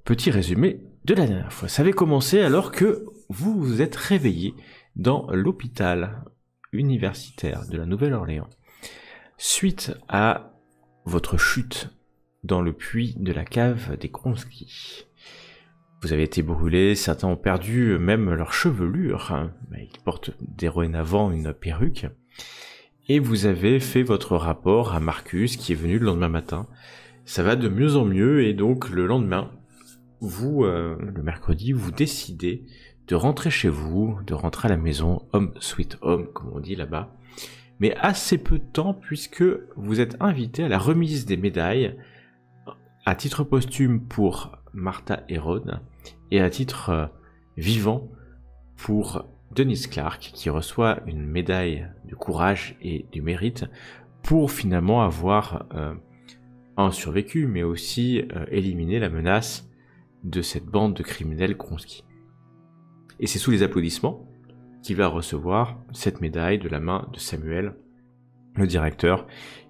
Petit résumé de la dernière fois. Ça avait commencé alors que vous vous êtes réveillé dans l'hôpital universitaire de la Nouvelle-Orléans suite à votre chute dans le puits de la cave des Kronsky. Vous avez été brûlés, certains ont perdu même leur chevelure, hein, ils portent dorénavant une perruque, et vous avez fait votre rapport à Marcus qui est venu le lendemain matin. Ça va de mieux en mieux et donc le lendemain, vous, le mercredi, vous décidez de rentrer chez vous, de rentrer à la maison, home sweet home, comme on dit là-bas, mais assez peu de temps puisque vous êtes invité à la remise des médailles à titre posthume pour Martha Herod et à titre vivant pour Dennis Clark qui reçoit une médaille du courage et du mérite pour finalement avoir survécu mais aussi éliminé la menace de cette bande de criminels Kronsky. Et c'est sous les applaudissements qu'il va recevoir cette médaille de la main de Samuel, le directeur,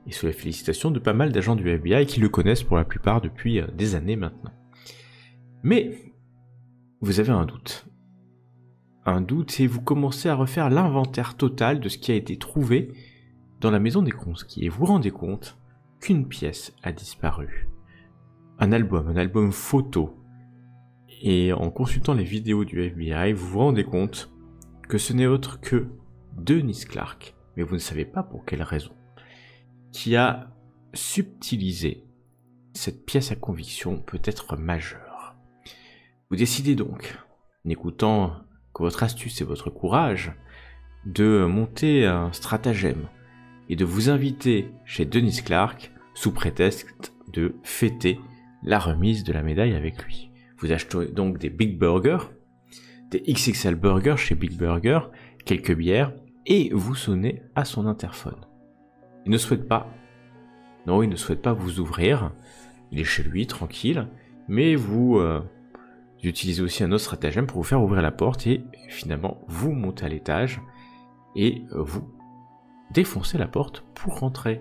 et sous les félicitations de pas mal d'agents du FBI qui le connaissent pour la plupart depuis des années maintenant. Mais vous avez un doute. Un doute et vous commencez à refaire l'inventaire total de ce qui a été trouvé dans la maison des Kronsky et vous vous rendez compte qu'une pièce a disparu. Un album photo. Et en consultant les vidéos du FBI, vous vous rendez compte que ce n'est autre que Dennis Clark, mais vous ne savez pas pour quelle raison, qui a subtilisé cette pièce à conviction peut-être majeure. Vous décidez donc, n'écoutant que votre astuce et votre courage, de monter un stratagème et de vous inviter chez Dennis Clark sous prétexte de fêter la remise de la médaille avec lui. Vous achetez donc des Big Burger, des XXL Burger chez Big Burger, quelques bières, et vous sonnez à son interphone. Il ne souhaite pas vous ouvrir, il est chez lui, tranquille, mais vous utilisez aussi un autre stratagème pour vous faire ouvrir la porte, et finalement, vous montez à l'étage, et vous défoncez la porte pour rentrer,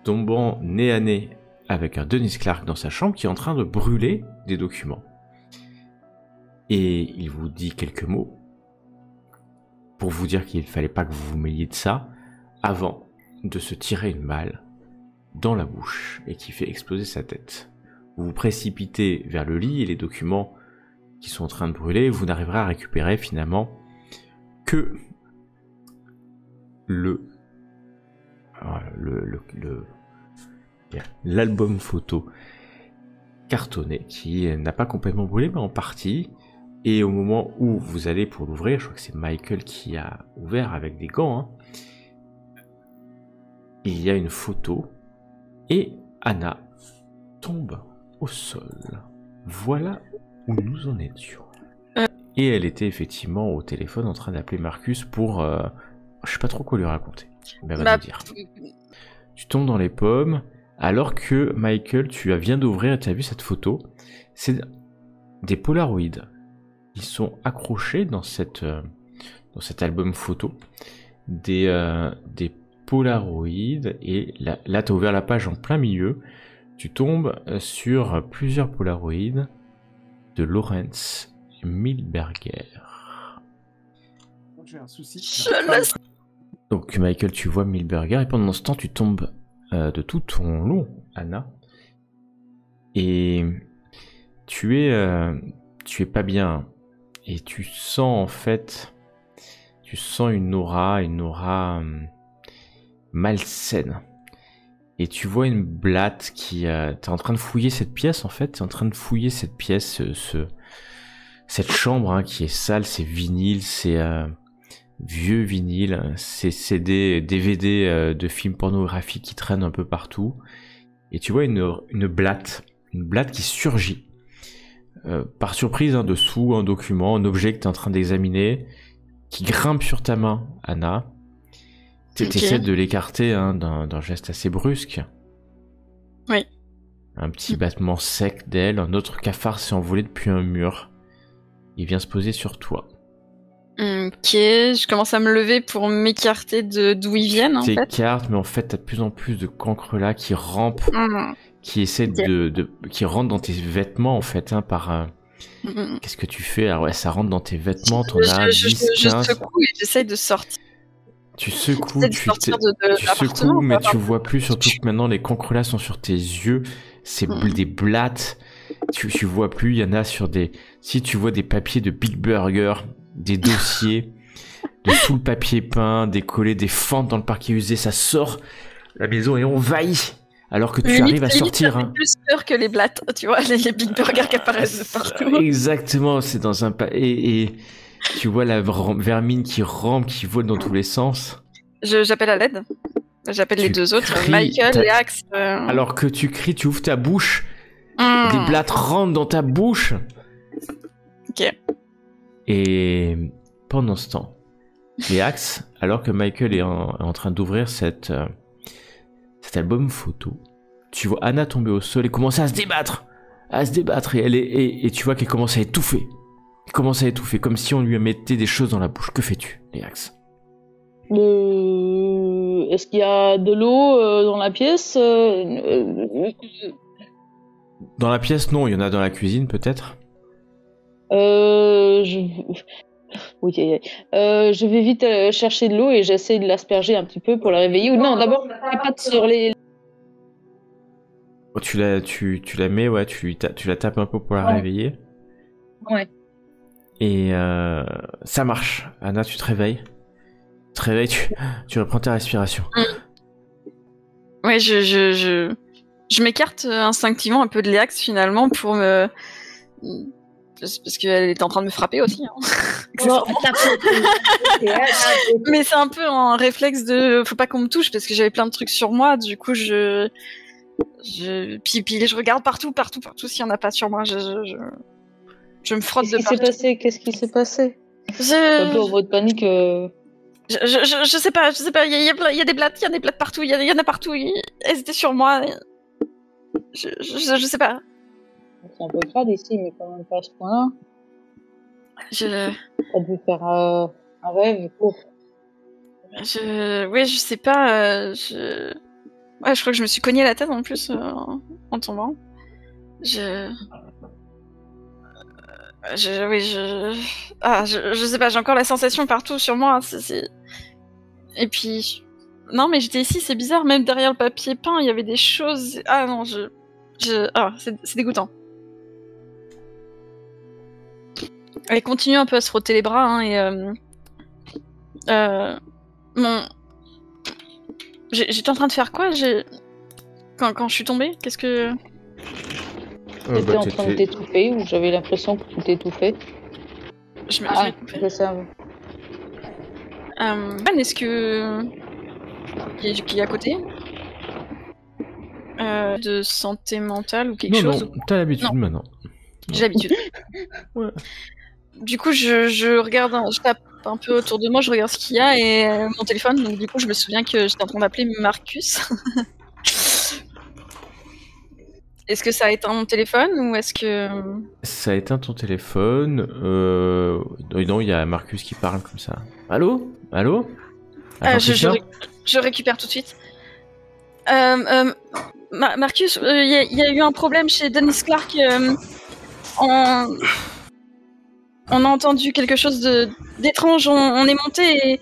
tombant nez à nez avec un Dennis Clark dans sa chambre qui est en train de brûler des documents. Et il vous dit quelques mots pour vous dire qu'il ne fallait pas que vous vous mêliez de ça avant de se tirer une balle dans la bouche et qui fait exploser sa tête. Vous vous précipitez vers le lit et les documents qui sont en train de brûler, vous n'arriverez à récupérer finalement que l'album photo cartonné qui n'a pas complètement brûlé mais en partie, et au moment où vous allez pour l'ouvrir, je crois que c'est Michael qui a ouvert avec des gants, hein, il y a une photo et Anna tombe au sol. Voilà où nous en étions. Et elle était effectivement au téléphone en train d'appeler Marcus pour je sais pas trop quoi lui raconter, mais elle va nous dire. Tu tombes dans les pommes alors que Michael, viens d'ouvrir et tu as vu cette photo. C'est des Polaroids. Ils sont accrochés dans cet album photo. Des Polaroids. Et là tu as ouvert la page en plein milieu. Tu tombes sur plusieurs Polaroids de Lawrence Milberger. J'ai un souci. Donc Michael, tu vois Milberger et pendant ce temps tu tombes de tout ton long, Anna, et tu es pas bien et tu sens en fait, une aura malsaine et tu vois une blatte qui t'es en train de fouiller cette pièce en fait, t'es en train de fouiller cette pièce, cette chambre hein, qui est sale, ces vinyles, ces vieux vinyles, ces CD, DVD de films pornographiques qui traînent un peu partout. Et tu vois une blatte qui surgit. Par surprise, hein, dessous, un document, un objet que tu es en train d'examiner, qui grimpe sur ta main, Anna. Tu essaies de l'écarter hein, d'un geste assez brusque. Oui. Un petit battement sec d'elle, un autre cafard s'est envolé depuis un mur. Il vient se poser sur toi. Ok, je commence à me lever pour m'écarter d'où ils viennent en fait. T'écartes, mais en fait t'as de plus en plus de cancre là qui rampent, qui essaie qui rentre dans tes vêtements en fait, hein, par. Qu'est-ce que tu fais? Alors ouais, ça rentre dans tes vêtements, t'en as 10, 15. Je secoue et j'essaye de sortir. Tu secoues, tu secoues, mais tu vois plus, surtout que maintenant les cancrelats sont sur tes yeux, c'est des blattes, tu vois plus, il y en a sur des... Si tu vois des papiers de Big Burger, des dossiers, de tout le papier peint, des collets, des fentes dans le parquet usé, ça sort, la maison est envahie, alors que tu arrives à sortir. Ça fait plus peur que les blattes, tu vois, les Big Burger qui apparaissent partout. Exactement, c'est dans un... Et tu vois la vermine qui rampe, qui vole dans tous les sens. J'appelle à l'aide. J'appelle les deux autres, Michael et Axe. Alors que tu cries, tu ouvres ta bouche, des blattes rentrent dans ta bouche. Ok. Et pendant ce temps, les Axe, alors que Michael est en train d'ouvrir cet album photo, tu vois Anna tomber au sol et commencer à se débattre, et tu vois qu'elle commence à étouffer. Comme si on lui mettait des choses dans la bouche. Que fais-tu, Léax? Est-ce qu'il y a de l'eau dans la pièce? Dans la pièce, non. Il y en a dans la cuisine, peut-être. Oui, je vais vite chercher de l'eau et j'essaie de l'asperger un petit peu pour la réveiller. Ou non, d'abord, les pattes sur les... Oh, tu la mets, ouais, tu la tapes un peu pour la réveiller. Ouais. Et ça marche. Anna, tu te réveilles. Tu reprends ta respiration. Ouais, je m'écarte instinctivement un peu de Léax finalement pour me... Parce qu'elle était en train de me frapper aussi. Hein. Mais c'est un peu un réflexe de... Faut pas qu'on me touche parce que j'avais plein de trucs sur moi. Du coup, puis je regarde partout s'il y en a pas sur moi. Je me frotte de partout. Qu'est-ce qui s'est passé? Un peu en mode panique. Je sais pas. Il y a des blattes partout. Il y en a partout. Elles étaient sur moi. Je sais pas. C'est un peu crade ici, mais quand même pas à ce point-là. T'as dû faire un rêve court. Ouais, je sais pas. Ouais, je crois que je me suis cogné la tête en plus en tombant. Je sais pas, j'ai encore la sensation partout sur moi. Et puis... Non, mais j'étais ici, c'est bizarre, même derrière le papier peint, il y avait des choses... Ah non, c'est dégoûtant. Elle continue un peu à se frotter les bras, hein, J'étais en train de faire quoi? Quand je suis tombée, qu'est-ce que... J'étais en train de t'étouffer, ou j'avais l'impression que tu t'étouffais. Je sais. Ben, est-ce que... Qui est à côté de santé mentale ou quelque chose? Non, t'as l'habitude maintenant. J'ai l'habitude. Ouais. Du coup, je regarde, je tape un peu autour de moi, je regarde ce qu'il y a et mon téléphone. Donc du coup, je me souviens que j'étais en train d'appeler Marcus. Est-ce que ça a éteint mon téléphone ou est-ce que... Ça a éteint ton téléphone. Non, il y a Marcus qui parle comme ça. Allô? Je récupère tout de suite. Marcus, il y a eu un problème chez Dennis Clark. On a entendu quelque chose d'étrange. On est monté et...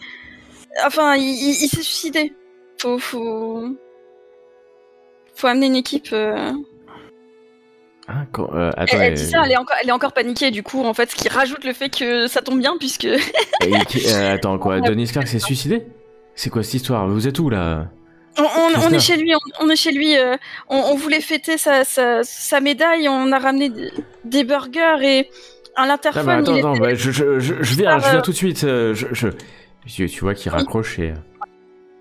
Enfin, il s'est suicidé. Faut amener une équipe... Attends, elle dit ça, elle est encore paniquée du coup, en fait, ce qui rajoute le fait que ça tombe bien puisque... Attends, quoi, Dennis Clark s'est suicidé? C'est quoi cette histoire? Vous êtes où là? On est chez lui, on voulait fêter sa médaille, on a ramené des burgers et à l'interphone... Attends, je viens tout de suite. Tu vois qu'il raccroche et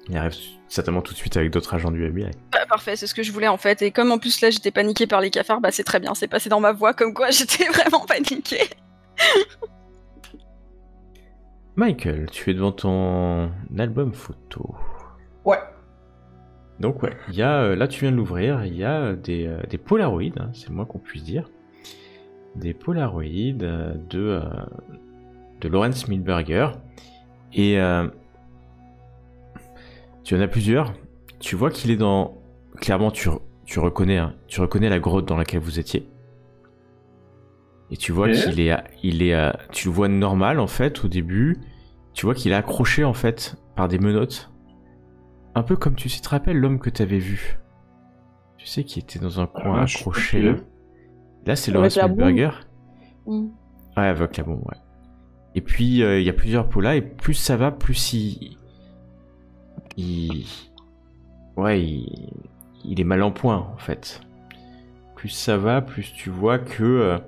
il arrive certainement tout de suite avec d'autres agents du FBI. Parfait, c'est ce que je voulais en fait. Et comme en plus là j'étais paniquée par les cafards, bah c'est très bien, c'est passé dans ma voix comme quoi j'étais vraiment paniquée. Michael, tu es devant ton album photo. Ouais. Donc ouais, il y a, là tu viens de l'ouvrir, il y a des Polaroids, hein, c'est le moins qu'on puisse dire. Des Polaroids de Lawrence Milberger. Et tu en as plusieurs. Tu vois qu'il est dans... Clairement, tu tu reconnais la grotte dans laquelle vous étiez. Et tu vois Ok. tu le vois normal en fait au début. Tu vois qu'il est accroché en fait par des menottes. Un peu comme tu te rappelles l'homme que t'avais vu. Tu sais qui était dans un coin accroché là. Ok. Là c'est Avec Lawrence la bombe. Milberger. Mm. Ouais, avec la bombe, ouais. Et puis il y a plusieurs pots là et plus ça va, plus il est mal en point en fait. Plus ça va, plus tu vois que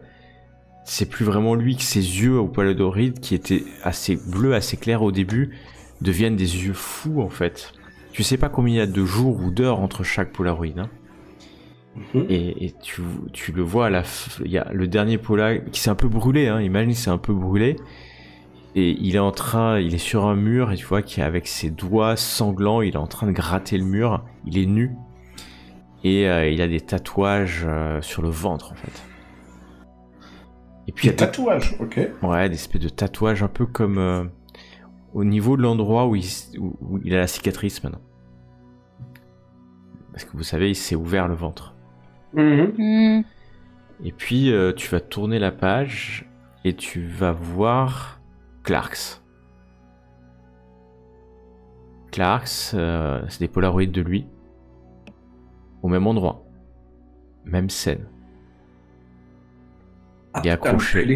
c'est plus vraiment lui, que ses yeux au Polaroid qui étaient assez bleus, assez clairs au début, deviennent des yeux fous en fait. Tu sais pas combien il y a de jours ou d'heures entre chaque Polaroid, hein. Mhm. Et tu le vois à la il y a le dernier Polaroid qui s'est un peu brûlé, hein. Imagine, c'est un peu brûlé. Et il est sur un mur et tu vois qu'avec ses doigts sanglants, il est en train de gratter le mur. Il est nu. Et il a des tatouages sur le ventre en fait. Et puis il y Des a tatouages, ok. ouais, des espèces de tatouages un peu comme au niveau de l'endroit où il a la cicatrice maintenant. Parce que vous savez, il s'est ouvert le ventre. Mhm. Mm. Et puis tu vas tourner la page et tu vas voir Clarks. Clarks, c'est des polaroids de lui. Au même endroit. Même scène. Il est accroché. Il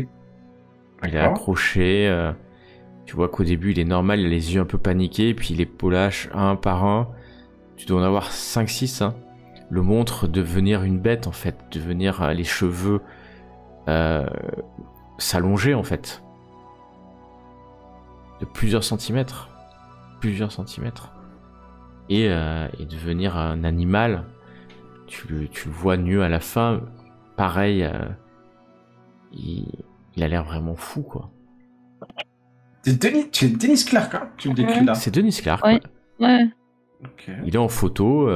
est D'accord. accroché. Tu vois qu'au début, il est normal, il a les yeux un peu paniqués, et puis il les polache un par un. Tu dois en avoir 5-6. Hein. Le montre devenir une bête, en fait. Devenir les cheveux s'allonger, en fait. De plusieurs centimètres. Plusieurs centimètres. Et devenir un animal. Tu le vois nu à la fin. Pareil, il a l'air vraiment fou, quoi. C'est Dennis Clark, hein, tu me décris là. C'est Dennis Clark, Ouais. ouais. Ouais. Ok. Il est en photo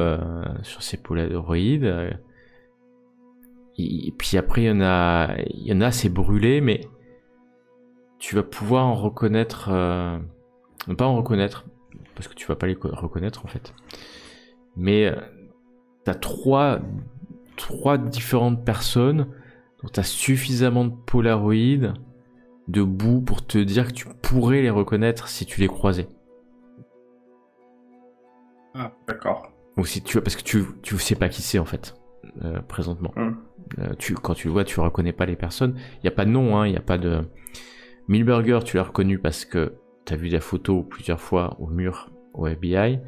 sur ses Polaroids. Et puis après, il y en a, c'est brûlé, mais tu vas pouvoir en reconnaître... ne pas en reconnaître, parce que tu vas pas les reconnaître, en fait. Mais t'as trois différentes personnes dont t'as suffisamment de Polaroids de boue pour te dire que tu pourrais les reconnaître si tu les croisais. Ah, d'accord. Ou si tu parce que tu sais pas qui c'est en fait présentement. Quand tu le vois, tu reconnais pas les personnes. Il y a pas de nom, hein, il y a pas de Milberger, tu l'as reconnu parce que t'as vu la photo plusieurs fois au mur au FBI.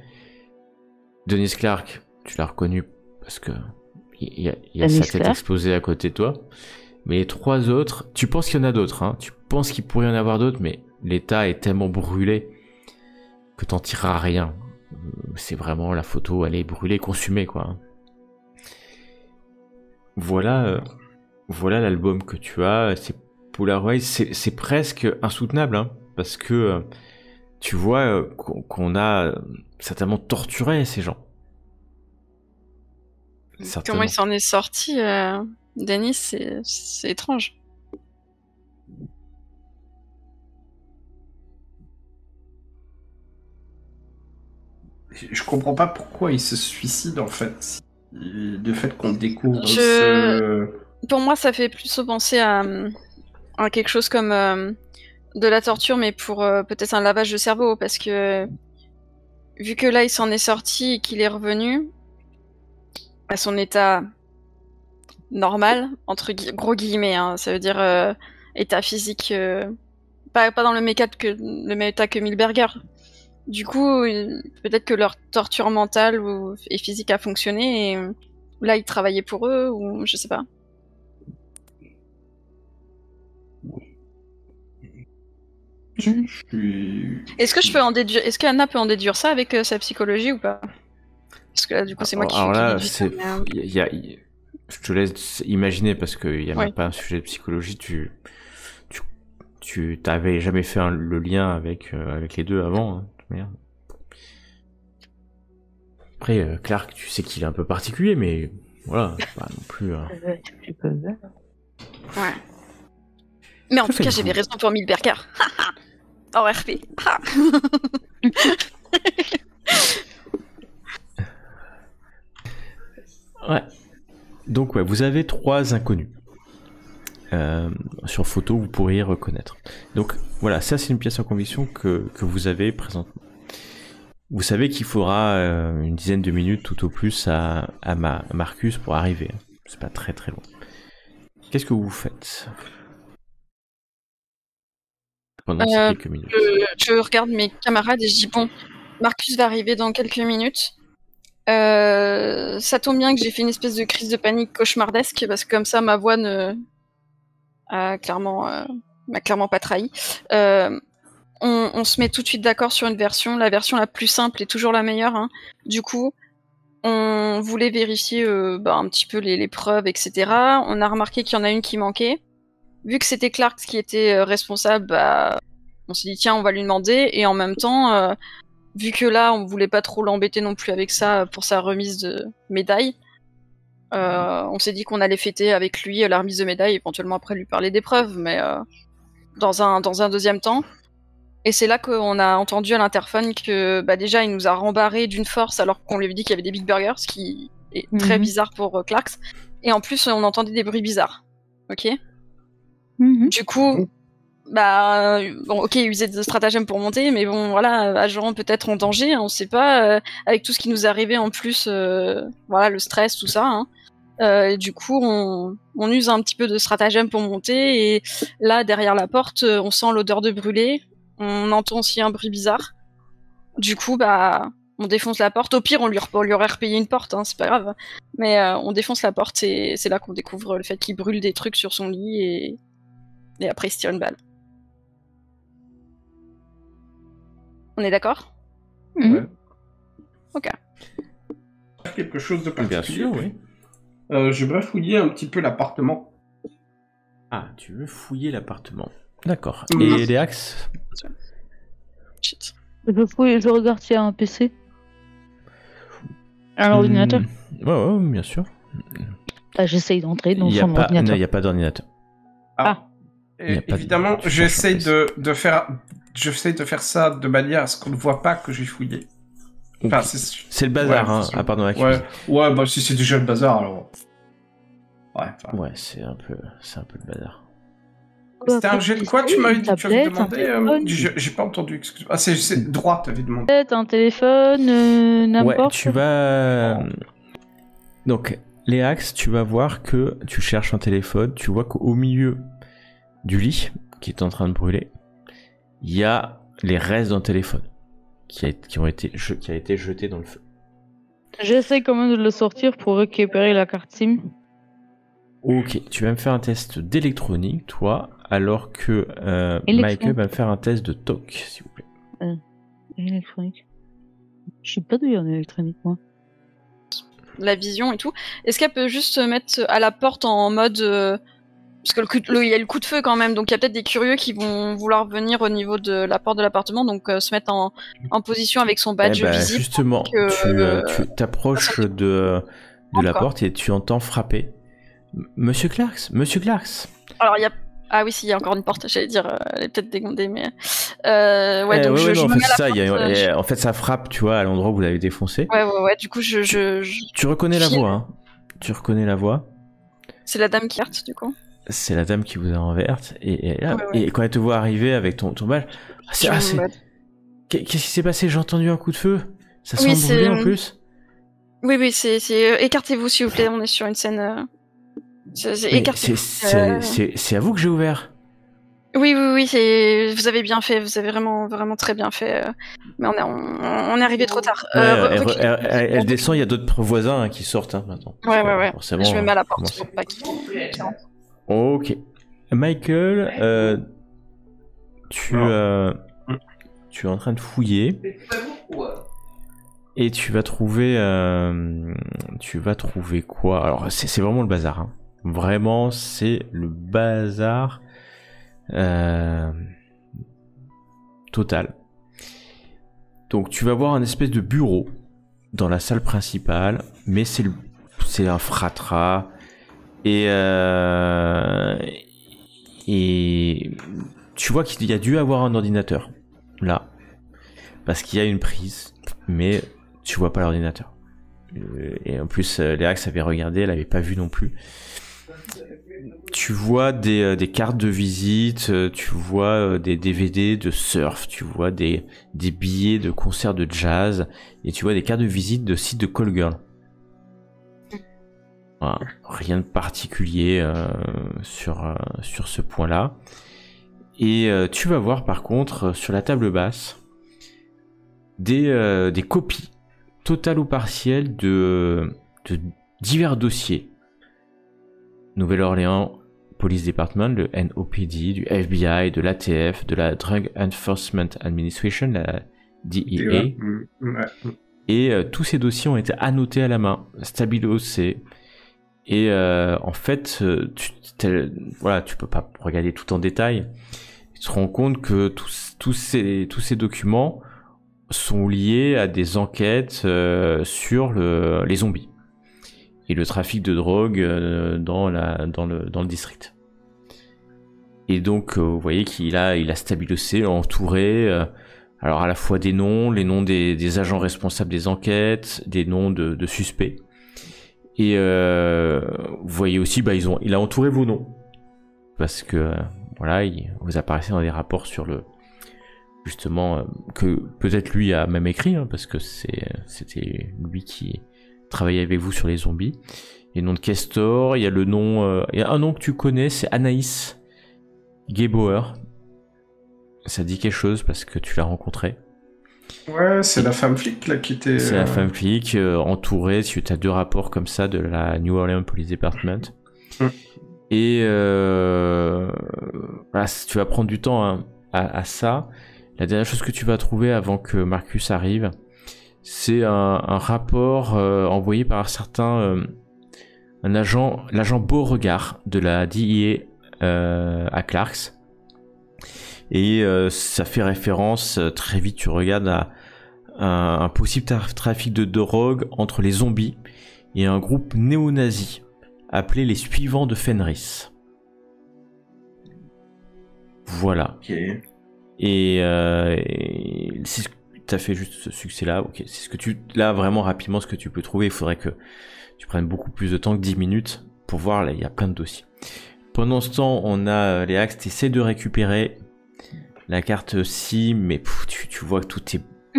Dennis Clark, tu l'as reconnu parce que il y a Dennis sa tête Clark. exposée à côté de toi. Mais les trois autres, tu penses qu'il y en a d'autres, hein. Tu penses qu'il pourrait y en avoir d'autres, mais l'état est tellement brûlé que t'en tireras rien. C'est vraiment la photo, elle est brûlée, consumée, quoi. Voilà l'album que tu as. C'est Polaroid, c'est presque insoutenable, hein, parce que tu vois qu'on a certainement torturé ces gens. Certainement. Comment il s'en est sorti, Denis, c'est étrange. Je comprends pas pourquoi il se suicide en fait. Le fait qu'on découvre Pour moi, ça fait plus penser à quelque chose comme de la torture, mais pour peut-être un lavage de cerveau, parce que vu que là, il s'en est sorti et qu'il est revenu à son état normal, entre gros guillemets, hein, ça veut dire état physique, pas dans le même état que Milberger. Du coup, peut-être que leur torture mentale et physique a fonctionné, et là, ils travaillaient pour eux, ou je sais pas. je suis... Est-ce que je peux en déduire, est-ce qu'Anna peut en déduire ça avec sa psychologie ou pas? Parce que là, du coup, c'est moi qui Alors là, déduis ça, mais, je te laisse imaginer parce qu'il y a Ouais. même pas un sujet de psychologie. Tu t'avais jamais fait le lien avec les deux avant. Hein, de toute manière. Après, Clark, tu sais qu'il est un peu particulier, mais voilà, pas non plus. Ouais. Mais en Que tout cas, faites-vous j'avais raison pour Milberger. En RP. Ouais. Donc ouais, vous avez 3 inconnus. Sur photo, vous pourriez reconnaître. Donc voilà, ça c'est une pièce en conviction que vous avez présentement. Vous savez qu'il faudra une dizaine de minutes tout au plus à Marcus pour arriver. C'est pas très très long. Qu'est-ce que vous faites pendant ces quelques minutes? Je regarde mes camarades et je dis bon, Marcus va arriver dans quelques minutes. Ça tombe bien que j'ai fait une espèce de crise de panique cauchemardesque parce que comme ça ma voix m'a clairement pas trahi. On se met tout de suite d'accord sur une version. La version la plus simple est toujours la meilleure. Hein. Du coup, on voulait vérifier un petit peu les preuves, etc. On a remarqué qu'il y en a une qui manquait. Vu que c'était Clark qui était responsable, on s'est dit tiens, on va lui demander. Et en même temps, vu que là, on voulait pas trop l'embêter non plus avec ça pour sa remise de médaille, on s'est dit qu'on allait fêter avec lui la remise de médaille, éventuellement après lui parler des preuves, mais dans un deuxième temps. Et c'est là qu'on a entendu à l'interphone que déjà il nous a rembarré d'une force alors qu'on lui avait dit qu'il y avait des Big Burgers, ce qui est très bizarre pour Clarks. Et en plus on entendait des bruits bizarres. Ok. Du coup, ok, il usait de stratagèmes pour monter, mais bon voilà, agent peut-être en danger, on sait pas, avec tout ce qui nous est arrivé en plus, voilà, le stress, tout ça. Hein. Et du coup, on use un petit peu de stratagème pour monter, et là, derrière la porte, on sent l'odeur de brûlé, on entend aussi un bruit bizarre. Du coup, on défonce la porte. Au pire, on lui aurait repayé une porte, hein, c'est pas grave. Mais on défonce la porte, et c'est là qu'on découvre le fait qu'il brûle des trucs sur son lit, et après il se tire une balle. On est d'accord ? Ouais. Ok. Quelque chose de particulier. Bien sûr, oui. Je voudrais fouiller un petit peu l'appartement. Ah, tu veux fouiller l'appartement. D'accord. Et les axes ? Shit. Je regarde s'il y a un PC. Un ordinateur. Ouais, bien sûr. J'essaye d'entrer dans Il son ordinateur. Non, il n'y a pas d'ordinateur. Évidemment, j'essaye de faire ça de manière à ce qu'on ne voit pas que j'ai fouillé. Enfin, c'est le bazar, à part dans la cuisine. Ouais, si c'est déjà le bazar, alors... Ouais, c'est un peu le bazar. C'était un jet de quoi, tu m'avais dit? Tu avais demandé... J'ai pas entendu, excuse-moi. Ah, c'est droit, t'avais demandé. Un téléphone, n'importe. Ouais, tu vas... Donc, les axes, tu vas voir que tu cherches un téléphone, tu vois qu'au milieu du lit, qui est en train de brûler, il y a les restes d'un téléphone qui a été jeté dans le feu. J'essaie quand même de le sortir pour récupérer la carte SIM. Ok, tu vas me faire un test d'électronique, toi, alors que Michael va me faire un test de TOC, s'il vous plaît. Électronique. Je sais pas d'où il y en a électronique, moi. La vision et tout. Est-ce qu'elle peut juste se mettre à la porte en mode... Parce que il y a le coup de feu quand même, donc il y a peut-être des curieux qui vont vouloir venir au niveau de la porte de l'appartement, donc se mettre en position avec son badge visible. Justement, tu t'approches de la porte et tu entends frapper. Monsieur Clarks. Alors il y a... Ah oui, si, il y a encore une porte, j'allais dire, elle est peut-être dégondée, mais... En fait, ça frappe, tu vois, à l'endroit où vous l'avez défoncé. Ouais, du coup, Tu reconnais la voix, hein. Tu reconnais la voix. C'est la dame qui alerte, du coup. C'est la dame qui vous a enverte, et quand elle te voit arriver avec ton badge... Qu'est-ce qui s'est passé? J'ai entendu un coup de feu. Ça sent brûler en plus. Oui, c'est... Écartez-vous, s'il vous plaît, on est sur une scène... C'est à vous que j'ai ouvert. Oui, vous avez bien fait, vous avez vraiment, vraiment très bien fait. Mais on est arrivé trop tard. Elle descend, il y a d'autres voisins qui sortent maintenant. Ouais. Forcément, je me mets à la porte pour pas qu'il... Ok. Michael, tu es en train de fouiller. Et tu vas trouver quoi? Alors c'est vraiment le bazar, hein. Vraiment, c'est le bazar total. Donc tu vas voir un espèce de bureau dans la salle principale, mais c'est un fratras et tu vois qu'il y a dû avoir un ordinateur là, parce qu'il y a une prise, mais tu vois pas l'ordinateur. et en plus, Léax avait regardé, elle avait pas vu non plus. Tu vois des cartes de visite, tu vois des DVD de surf, tu vois des billets de concerts de jazz, et tu vois des cartes de visite de sites de call girl. Voilà, rien de particulier sur ce point-là. Et tu vas voir par contre sur la table basse des copies totales ou partielles de divers dossiers. Nouvelle-Orléans Police Department, le NOPD, du FBI, de l'ATF, de la Drug Enforcement Administration, la DEA. Et tous ces dossiers ont été annotés à la main, stabulosés. Et en fait, tu peux pas regarder tout en détail. Tu te rends compte que tous ces documents sont liés à des enquêtes sur les zombies et le trafic de drogue dans le district. Et donc, vous voyez qu'il a stabilisé, entouré, alors à la fois les noms des agents responsables des enquêtes, des noms de suspects. Et vous voyez aussi, il a entouré vos noms. Parce que, vous apparaissez dans des rapports sur justement, que peut-être lui a même écrit, parce que c'était lui qui travaillait avec vous sur les zombies. Il y a le nom de Kestor, il y a le nom, il y a un nom que tu connais, c'est Anaïs Gebauer. Ça dit quelque chose parce que tu l'as rencontré. Ouais, c'est la femme flic là qui était. C'est la femme flic entourée. Tu as 2 rapports comme ça de la New Orleans Police Department. Et tu vas prendre du temps à ça. La dernière chose que tu vas trouver avant que Marcus arrive, c'est un rapport envoyé par l'agent Beauregard de la DEA à Clarks. Et ça fait référence, très vite tu regardes, à un possible trafic de drogue entre les zombies et un groupe néo-nazi appelé les Suivants de Fenris. Voilà. Okay. Et c'est ce que tu as fait juste ce succès-là. Ok, c'est ce que là vraiment rapidement ce que tu peux trouver. Il faudrait que tu prennes beaucoup plus de temps que 10 minutes pour voir. Là, il y a plein de dossiers. Pendant ce temps, on a Léax, tu essaies de récupérer la carte SIM, mais tu vois que tout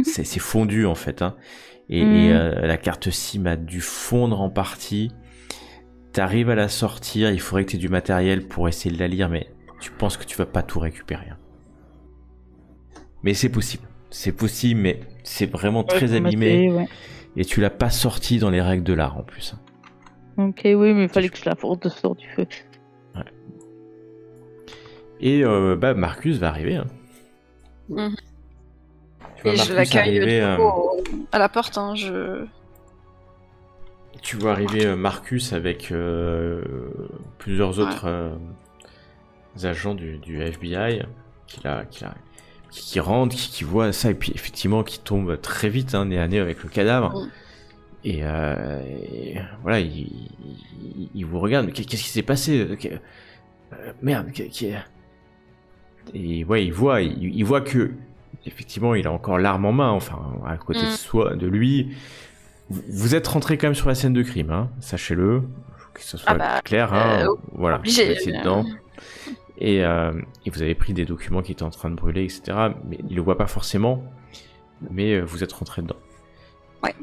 c'est fondu en fait. Hein. Et la carte SIM a dû fondre en partie. T'arrives à la sortir, il faudrait que tu aies du matériel pour essayer de la lire, mais tu penses que tu vas pas tout récupérer. Mais c'est possible, mais c'est vraiment très abîmé. Ouais. Et tu l'as pas sorti dans les règles de l'art en plus. Ok, oui, mais il fallait que je la porte dehors du feu. Ouais. Et Marcus va arriver. Hein. Tu vois, et Marcus je l'accueille à la porte. Tu vois arriver Marcus avec plusieurs autres agents du FBI qui rentrent, qui voient ça, et puis effectivement qui tombent très vite, nez à nez avec le cadavre. Et voilà, ils vous regardent. Mais qu'est-ce qui s'est passé? Merde, et ouais, il voit que effectivement il a encore l'arme en main, enfin à côté de lui. Vous êtes rentré quand même sur la scène de crime, hein, sachez-le, que ce soit clair. Hein, voilà, obligé, vous étiez dedans. Et vous avez pris des documents qui étaient en train de brûler, etc. Mais il le voit pas forcément. Mais vous êtes rentré dedans. Ouais.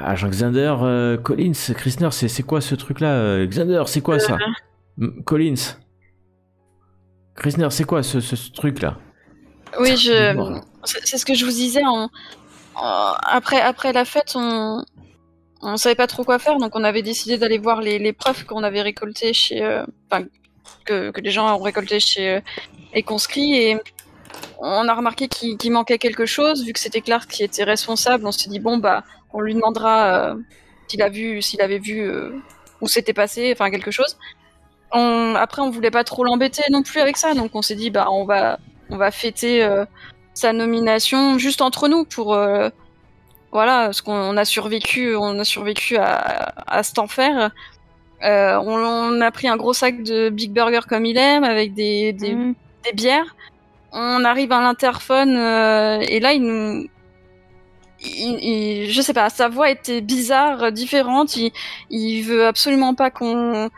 Agent Xander, Collins, Krisner, c'est quoi ce truc-là? Xander, c'est quoi ça? Collins, Krisner, c'est quoi ce truc-là? Oui, c'est ce que je vous disais. Après la fête, on savait pas trop quoi faire, donc on avait décidé d'aller voir les preuves qu'on avait récoltées que les gens ont récoltées chez les conscrits, et on a remarqué qu'il manquait quelque chose. Vu que c'était Clark qui était responsable, on s'est dit on lui demandera s'il avait vu où c'était passé, enfin quelque chose. Après, on voulait pas trop l'embêter non plus avec ça, donc on s'est dit on va fêter sa nomination juste entre nous pour parce qu'on a survécu à cet enfer. On a pris un gros sac de Big Burger comme il aime, avec des des bières. On arrive à l'interphone et là, il je sais pas, sa voix était bizarre, différente. Il veut absolument pas qu'on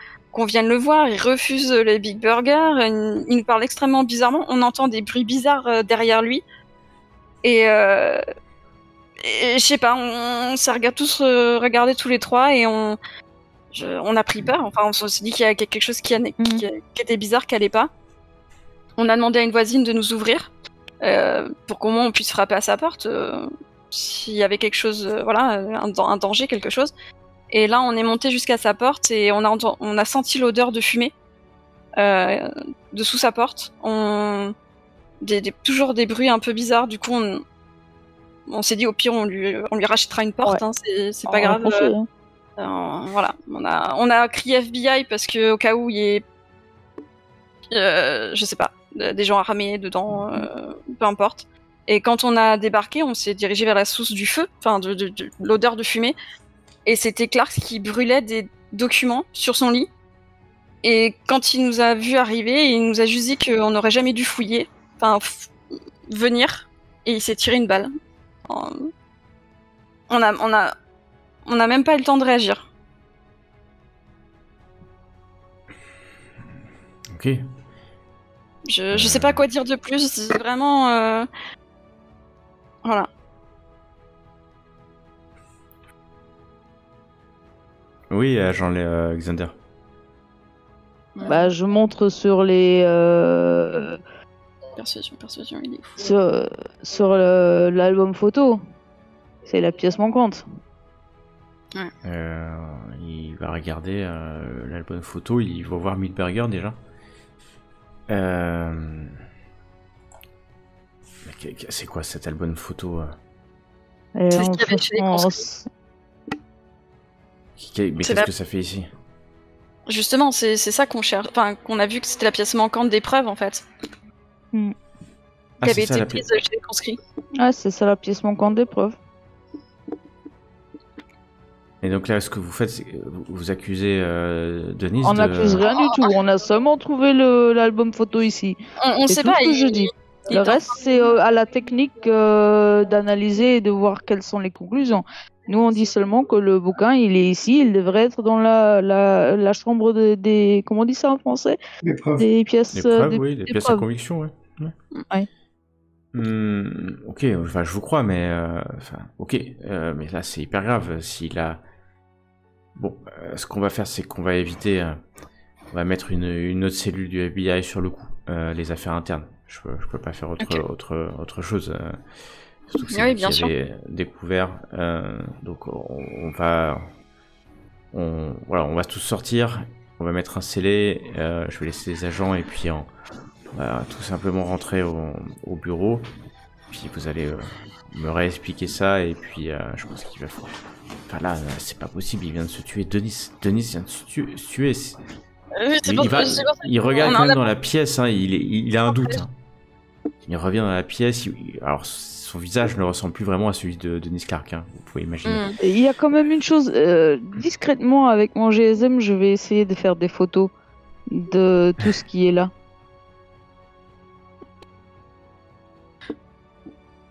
vienne le voir. Il refuse les Big Burgers. Il nous parle extrêmement bizarrement. On entend des bruits bizarres derrière lui. Et je sais pas, on s'est regardés tous les trois et on a pris peur. Enfin, on s'est dit qu'il y avait quelque chose qui était bizarre, qui allait pas. On a demandé à une voisine de nous ouvrir pour qu'au moins on puisse frapper à sa porte s'il y avait quelque chose, un danger, quelque chose. Et là, on est monté jusqu'à sa porte et on a senti l'odeur de fumée dessous sa porte. Toujours des bruits un peu bizarres. Du coup, on s'est dit au pire, on lui rachètera une porte. Hein, c'est pas grave. Voilà, on a crié FBI parce que au cas où il y ait, je sais pas, des gens armés dedans, peu importe. Et quand on a débarqué, on s'est dirigé vers la source du feu, enfin de l'odeur de fumée. Et c'était Clark qui brûlait des documents sur son lit. Et quand il nous a vu arriver, il nous a juste dit qu'on n'aurait jamais dû fouiller, enfin venir. Et il s'est tiré une balle. On a même pas eu le temps de réagir. Ok. Je sais pas quoi dire de plus. C'est vraiment voilà. Oui, agent Xander. Bah, je montre sur les Persuasion, il est fou. sur l'album photo. C'est la pièce manquante. Ouais. Il va regarder l'album photo, il va voir Milberger déjà. C'est quoi cet album photo C'est ce qu'il y avait chez les conscrits. Mais qu'est-ce que ça fait ici? Justement, c'est ça qu'on cherche. Enfin, qu'on a vu que c'était la pièce manquante des preuves en fait. Qui avait été prise chez les conscrits. Ah, c'est ça la pièce manquante des preuves. Et donc là, ce que vous faites, c'est que vous accusez Denise On n'accuse rien du tout. On a seulement trouvé l'album photo ici. On sait pas. C'est tout ce que je dis. Le reste, c'est à la technique d'analyser et de voir quelles sont les conclusions. Nous, on dit seulement que le bouquin, il est ici. Il devrait être dans la chambre des... Comment on dit ça en français? Des preuves. Des pièces à conviction, ouais. Ok, enfin, je vous crois, mais... mais là, c'est hyper grave. S'il a... Bon, ce qu'on va faire, c'est qu'on va éviter... on va mettre une autre cellule du FBI sur le coup. Les affaires internes. Je peux pas faire autre chose. Surtout que c'est vous qui avez découvert. Donc on va tous sortir. On va mettre un scellé. Je vais laisser les agents et puis on va tout simplement rentrer au bureau. Puis vous allez me réexpliquer ça et puis je pense qu'il va falloir. Enfin là, c'est pas possible. Il vient de se tuer. Denis vient de se tuer. Il regarde quand même dans la pièce. Hein, il a un doute. Hein. Il revient dans la pièce. Alors son visage ne ressemble plus vraiment à celui de Denis Clark. Hein, vous pouvez imaginer. Il y a quand même une chose. Discrètement, avec mon GSM, je vais essayer de faire des photos de tout ce qui est là.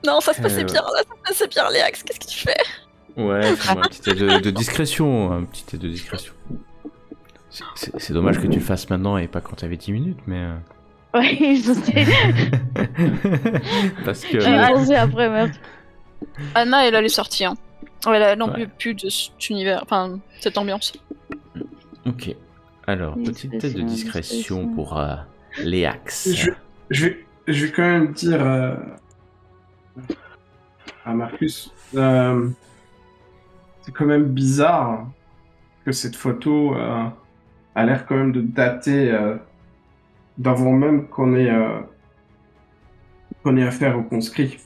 Non, ça se passait bien. Là, ça se passait bien, Léax. Qu'est-ce que tu fais? Ouais, fais-moi un petit test de discrétion. Un petit test de discrétion. C'est dommage que tu le fasses maintenant et pas quand t'avais 10 minutes, mais... Oui, je sais. Parce que... J'ai pensé après, merde. Anna, elle allait sortir. Elle n'en peut plus de cet univers, enfin, cette ambiance. Ok. Alors, petite test de discrétion pour Léax. Je vais quand même dire à Marcus, c'est quand même bizarre que cette photo a l'air quand même de dater d'avant même qu'on ait affaire aux conscrits.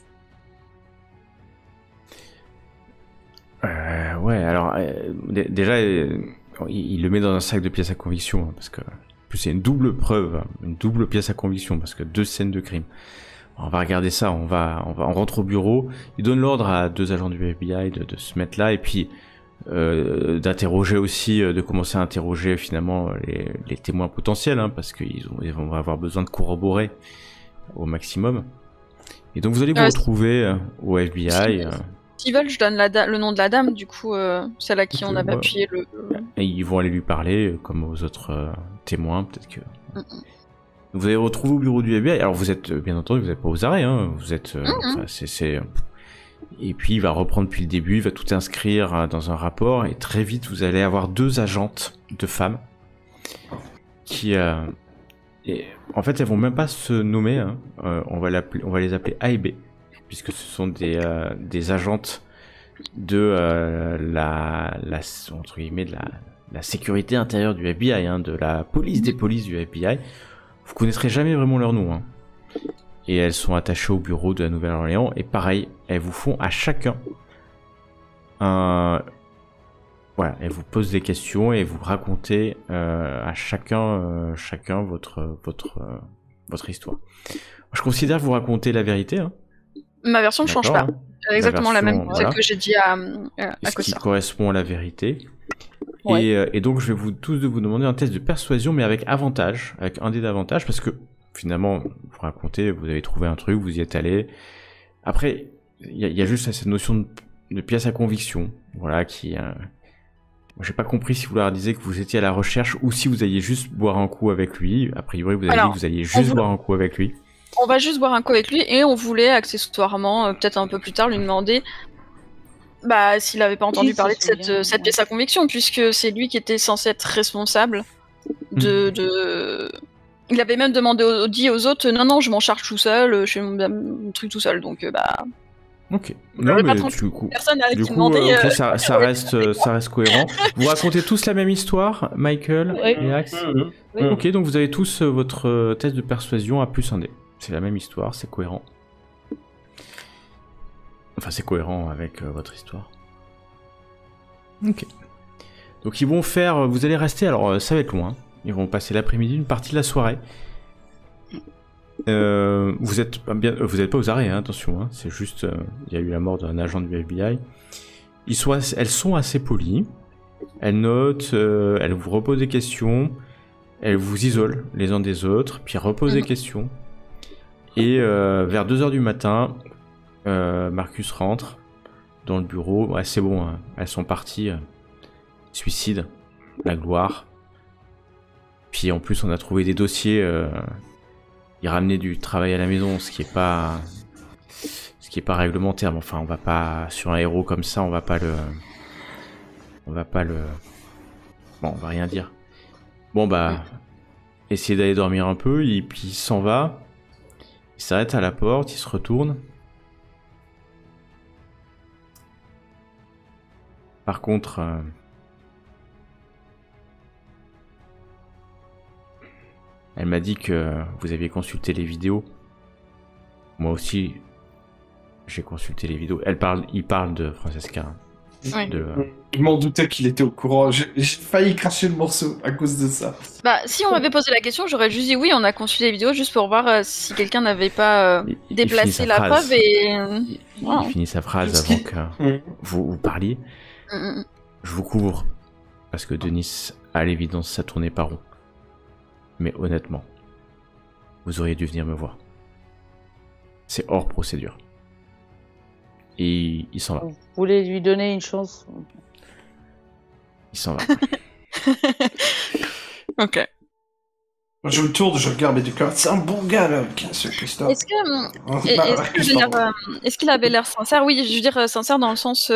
Ouais, alors déjà, il le met dans un sac de pièces à conviction, hein, parce que en plus c'est une double preuve, une double pièce à conviction, parce que 2 scènes de crime. On va regarder ça, on rentre au bureau, il donne l'ordre à 2 agents du FBI de se mettre là, et puis d'interroger aussi, de commencer à interroger finalement les témoins potentiels, hein, parce qu'ils vont avoir besoin de corroborer au maximum. Et donc vous allez vous retrouver au FBI, S'ils veulent, je donne le nom de la dame, du coup, celle à qui on avait appuyé le... Et ils vont aller lui parler, comme aux autres témoins, peut-être que... Vous allez retrouver au bureau du FBI. Alors vous êtes, bien entendu, vous n'êtes pas aux arrêts, hein. Vous êtes... Et puis il va reprendre depuis le début, il va tout inscrire dans un rapport, et très vite vous allez avoir 2 agentes de femmes qui... Et en fait, elles vont même pas se nommer, hein. On va les appeler A et B, puisque ce sont des agentes de entre guillemets, de la sécurité intérieure du FBI, hein, de la police des polices du FBI. Vous connaîtrez jamais vraiment leur nom, hein. Et elles sont attachées au bureau de la Nouvelle-Orléans, et pareil, elles vous font à chacun voilà, elles vous posent des questions et vous racontez à chacun votre histoire. Je considère que vous racontez la vérité, hein. Ma version ne change pas. Exactement la même, voilà. celle que j'ai dit à Ce qui correspond à la vérité. Ouais. Et donc je vais vous demander un test de persuasion, mais avec avantage, avec un dé d'avantage, parce que finalement, vous racontez, vous avez trouvé un truc, vous y êtes allé. Après, il y a juste cette notion de pièce à conviction, voilà, qui... J'ai pas compris si vous leur disiez que vous étiez à la recherche ou si vous alliez juste boire un coup avec lui. A priori, vous avez dit que vous alliez juste boire un coup avec lui. On va juste boire un coup avec lui et on voulait accessoirement, peut-être un peu plus tard, lui demander s'il avait pas entendu parler de cette pièce à conviction, puisque c'est lui qui était censé être responsable de... Il avait même dit aux autres, non, je m'en charge tout seul, je fais mon truc tout seul, donc Ok. Non, mais du coup, ça reste cohérent. Vous racontez tous la même histoire, Michael et Axe. Ok, donc vous avez tous votre test de persuasion à plus un dé. C'est la même histoire, c'est cohérent. Enfin, c'est cohérent avec votre histoire. Ok. Donc ils vont faire... Vous allez rester... Alors, ça va être loin. Ils vont passer l'après-midi, une partie de la soirée. Vous êtes pas aux arrêts, hein, attention, hein, c'est juste il y a eu la mort d'un agent du FBI. Elles sont assez polies, elles notent, elles vous reposent des questions, elles vous isolent les uns des autres, puis reposent des questions. Et vers 2h du matin, Marcus rentre dans le bureau. Ouais, c'est bon, hein, elles sont parties. Suicide, la gloire. Puis en plus on a trouvé des dossiers. Il ramenait du travail à la maison, ce qui est pas réglementaire. Mais enfin, on va pas sur un héros comme ça, on va rien dire. Bon essayez d'aller dormir un peu, et puis il s'en va. Il s'arrête à la porte, il se retourne. Par contre, elle m'a dit que vous aviez consulté les vidéos. Moi aussi, j'ai consulté les vidéos. Il parle de Francesca. Oui. Je m'en doutais qu'il était au courant. J'ai failli cracher le morceau à cause de ça. Si on m'avait posé la question, j'aurais juste dit oui, on a consulté les vidéos juste pour voir si quelqu'un n'avait pas déplacé la preuve et... Il finit sa phrase avant que vous parliez. Je vous couvre, parce que Denis, à l'évidence, ça tournait pas rond. Mais honnêtement, vous auriez dû venir me voir. C'est hors procédure. Et il s'en va. Vous voulez lui donner une chance? Il s'en va. Ok. Je me tourne, je regarde mes deux cartes. C'est un bon gars, là, ce Christophe. Est-ce qu'il avait l'air sincère? Oui, je veux dire sincère dans le sens...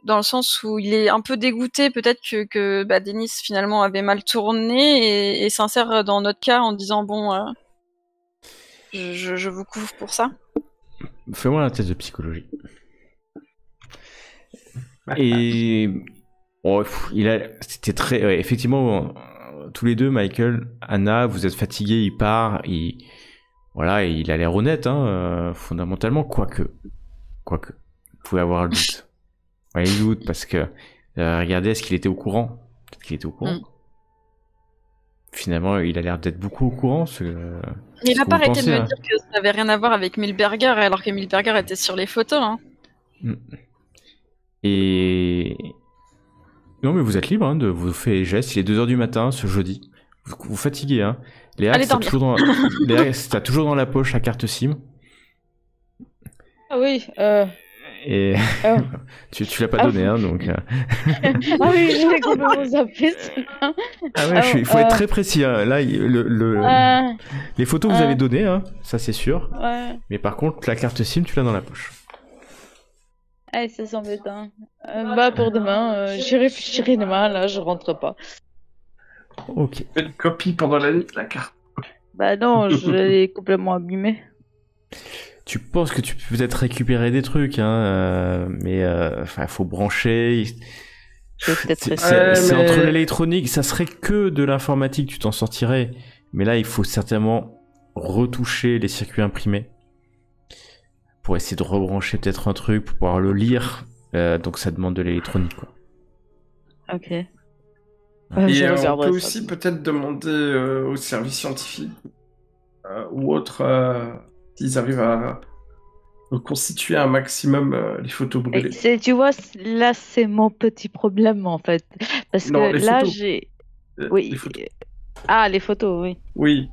dans le sens où il est un peu dégoûté peut-être que Denis finalement avait mal tourné et sincère dans notre cas en disant je vous couvre pour ça. Fais-moi un test de psychologie. Et c'était très effectivement tous les deux, Michael, Anna, vous êtes fatigués, il part, il a l'air honnête, hein, fondamentalement, quoique vous pouvez avoir le doute. Ouais, il doute parce que regardez, est-ce qu'il était au courant? Peut-être qu'il était au courant. Finalement, il a l'air d'être beaucoup au courant. Il n'a pas arrêté de me dire que ça n'avait rien à voir avec Milberger, alors que Milberger était sur les photos. Hein. Et non, mais vous êtes libre de vous faire les gestes. Il est 2h du matin ce jeudi. Vous fatiguez, hein. Léa, t'as toujours dans la poche la carte SIM. Ah oui. Et tu l'as pas donné, hein, donc. Ah oui, je l'ai complètement zappé. Ah ouais, il faut être très précis. Hein. Là, les photos vous avez données, hein, ça c'est sûr. Ouais. Mais par contre, la carte SIM, tu l'as dans la poche. Ah, ça s'embête. Hein. Bah pour demain, j'y réfléchirai demain. Là, je rentre pas. Ok. Fais une copie pendant la nuit de la carte. Bah non, je l'ai complètement abîmé. Tu penses que tu peux peut-être récupérer des trucs, hein, mais faut brancher. C'est entre l'électronique, ça serait que de l'informatique, tu t'en sortirais. Mais là, il faut certainement retoucher les circuits imprimés pour essayer de rebrancher peut-être un truc pour pouvoir le lire. Donc ça demande de l'électronique, quoi. Ok. Et on peut aussi peut-être demander au service scientifique ou autre s'ils arrivent à reconstituer un maximum les photos brûlées. Tu vois, là c'est mon petit problème en fait. Parce non, que là j'ai... Oui. Les photos. Ah, les photos, oui. Oui.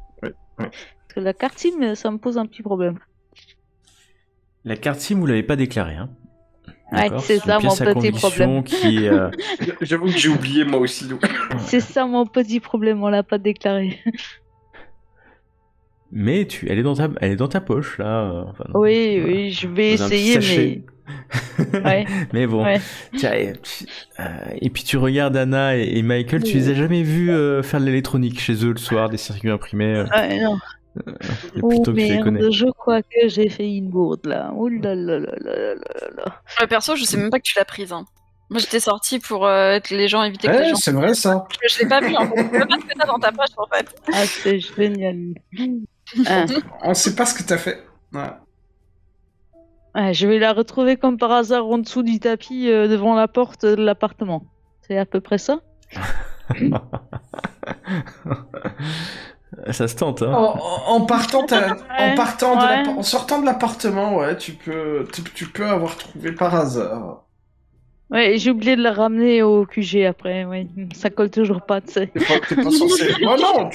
Parce que la carte SIM, ça me pose un petit problème. La carte SIM, vous l'avez pas déclarée, hein. Ouais, c'est ça mon petit problème. Qui, J'avoue que j'ai oublié moi aussi. C'est ça mon petit problème, on l'a pas déclaré. Mais elle est dans ta poche là. Enfin, oui, je vais essayer, mais. Ouais. Mais bon. Ouais. Tiens, et puis tu regardes Anna et Michael, tu les as jamais vus faire de l'électronique chez eux le soir, des circuits imprimés. Non. Je crois que j'ai fait une bourde là. Ouh là là là là là là. Perso, je sais même pas que tu l'as prise. Hein. Moi, j'étais sortie pour être les gens, éviter que les gens. C'est vrai ça. Je l'ai pas vu. En fait. Je sais pas ce que t'as dans ta poche en fait. Ah, c'est génial. On sait pas ce que t'as fait. Ouais, je vais la retrouver comme par hasard en dessous du tapis devant la porte de l'appartement. C'est à peu près ça. Ça se tente, hein. En sortant de l'appartement, ouais, tu peux avoir trouvé par hasard. Ouais, j'ai oublié de la ramener au QG après, ouais. Ça colle toujours pas, tu sais. T'es pas censé... Oh non,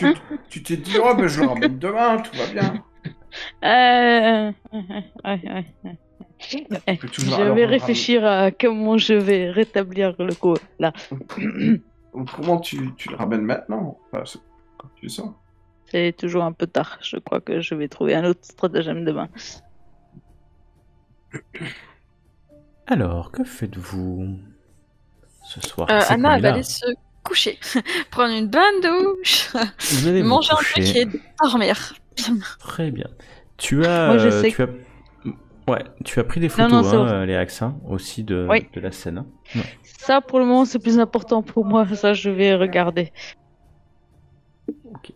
tu t'es dit, oh ben je le ramène demain, tout va bien. Je vais réfléchir à comment je vais rétablir le coup, là. Comment tu le ramènes maintenant? Enfin, quand tu sens. C'est toujours un peu tard, je crois que je vais trouver un autre stratagème demain. Alors, que faites-vous ce soir? Anna va aller se coucher, prendre une bonne douche, manger un truc et dormir. Très bien. Tu as pris des photos, Léax, aussi de la scène. Hein. Ouais. Ça, pour le moment, c'est plus important pour moi. Ça, je vais regarder. Ok.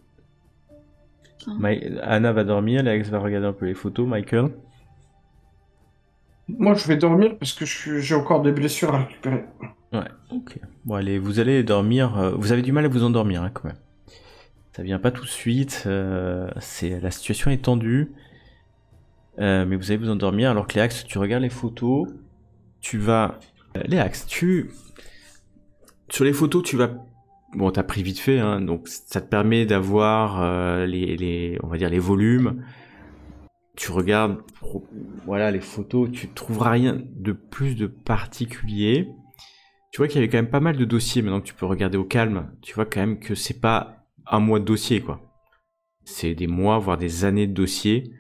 Anna va dormir, Léax va regarder un peu les photos. Michael? Moi, je vais dormir parce que j'ai encore des blessures à récupérer. Ouais, ok. Bon, allez, vous allez dormir. Vous avez du mal à vous endormir, hein, quand même. Ça vient pas tout de suite. La situation est tendue. Mais vous allez vous endormir. Alors que Léax, tu regardes les photos. Léax, sur les photos, tu vas... Bon, t'as pris vite fait, hein, donc ça te permet d'avoir on va dire les volumes. Tu regardes, voilà, les photos, tu trouveras rien de plus de particulier. Tu vois qu'il y avait quand même pas mal de dossiers maintenant que tu peux regarder au calme. Tu vois quand même que c'est pas un mois de dossier, quoi. C'est des mois, voire des années de dossiers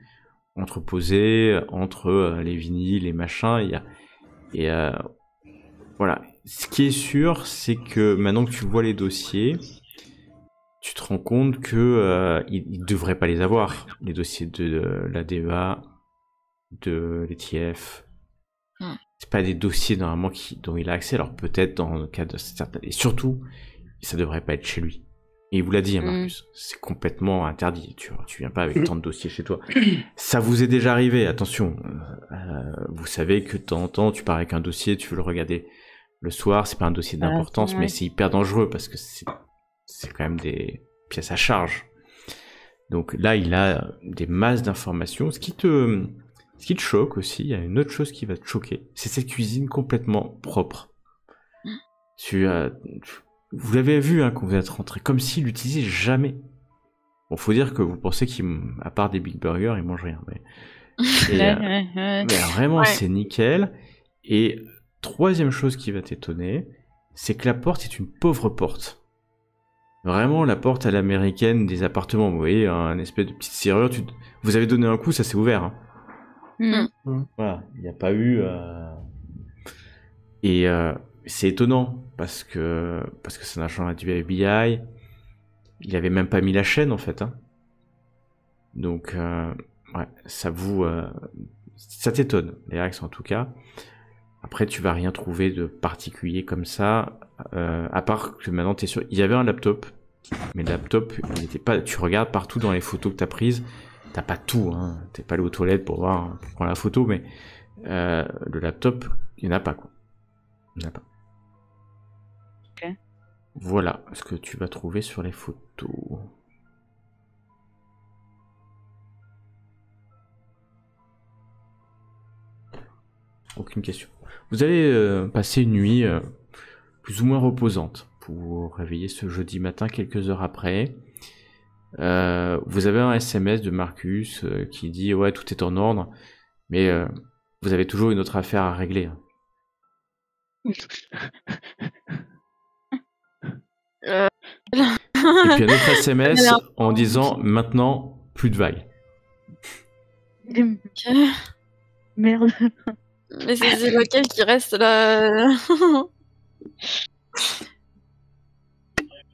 entreposés entre les vinyles, les machins. Voilà. Ce qui est sûr, c'est que maintenant que tu vois les dossiers, tu te rends compte que il devrait pas les avoir, les dossiers de la DEA, de l'ETF. C'est pas des dossiers normalement dont il a accès. Alors peut-être dans le cas de certains, et surtout, ça devrait pas être chez lui. Et il vous l'a dit, hein, Marcus, c'est complètement interdit. Tu viens pas avec tant de dossiers chez toi. Ça vous est déjà arrivé, attention. Vous savez que de temps en temps, tu pars avec un dossier, tu veux le regarder le soir. C'est pas un dossier d'importance, mais c'est hyper dangereux parce que c'est quand même des pièces à charge. Donc là, il a des masses d'informations. Ce qui te choque aussi, il y a une autre chose qui va te choquer, c'est cette cuisine complètement propre. Vous l'avez vu quand vous êtes rentré, comme s'il l'utilisait jamais. Bon, faut dire que vous pensez qu'à part des Big Burgers, il mange rien. Mais Mais vraiment, c'est nickel. Et troisième chose qui va t'étonner, c'est que la porte est une pauvre porte. Vraiment, la porte à l'américaine des appartements. Vous voyez, un espèce de petite serrure. Vous avez donné un coup, ça s'est ouvert. Hein. Voilà, il n'y a pas eu... Et c'est étonnant, parce que c'est un agent du FBI. Il avait même pas mis la chaîne, en fait. Hein. Donc, ouais, ça t'étonne, les réactions en tout cas. Après, tu vas rien trouver de particulier comme ça, à part que maintenant t'es sûr. Il y avait un laptop, mais le laptop, il n'était pas. Tu regardes partout dans les photos que t'as prises, t'as pas tout, hein. T'es pas allé aux toilettes pour prendre la photo, mais le laptop, il n'y en a pas, quoi. Il n'y en a pas. Ok. Voilà ce que tu vas trouver sur les photos. Aucune question. Vous allez passer une nuit plus ou moins reposante pour vous réveiller ce jeudi matin quelques heures après. Vous avez un SMS de Marcus qui dit ouais, tout est en ordre, mais vous avez toujours une autre affaire à régler. Et puis un autre SMS en disant maintenant plus de vagues. Merde. Mais c'est lequel qui reste là?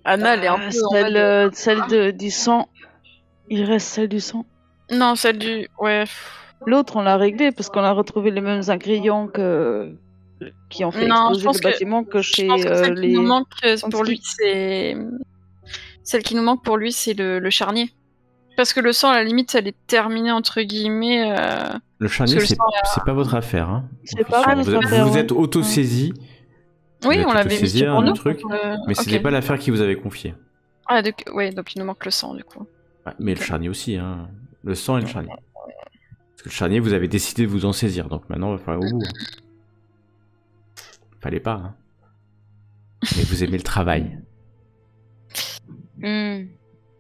Anna, elle est un peu celle du sang. Il reste celle du sang. Non, celle du... Ouais. L'autre, on l'a réglé parce qu'on a retrouvé les mêmes ingrédients qui ont fait exploser le bâtiment que chez celle les... qui nous manque pour lui, c'est... Celle qui nous manque pour lui, c'est le charnier. Parce que le sang, à la limite, elle est terminée, entre guillemets... Le charnier, c'est pas votre affaire. Hein. C'est pas votre affaire. Vous êtes auto-saisi. Oui, on l'avait mis pour nous. Truc, mais c'était pas l'affaire qui vous avait confiée. Ah, ouais, donc il nous manque le sang, du coup. Ouais, mais le charnier aussi, hein. Le sang et le charnier. Parce que le charnier, vous avez décidé de vous en saisir, donc maintenant, il va falloir au bout. Fallait pas, hein. Mais vous aimez le travail.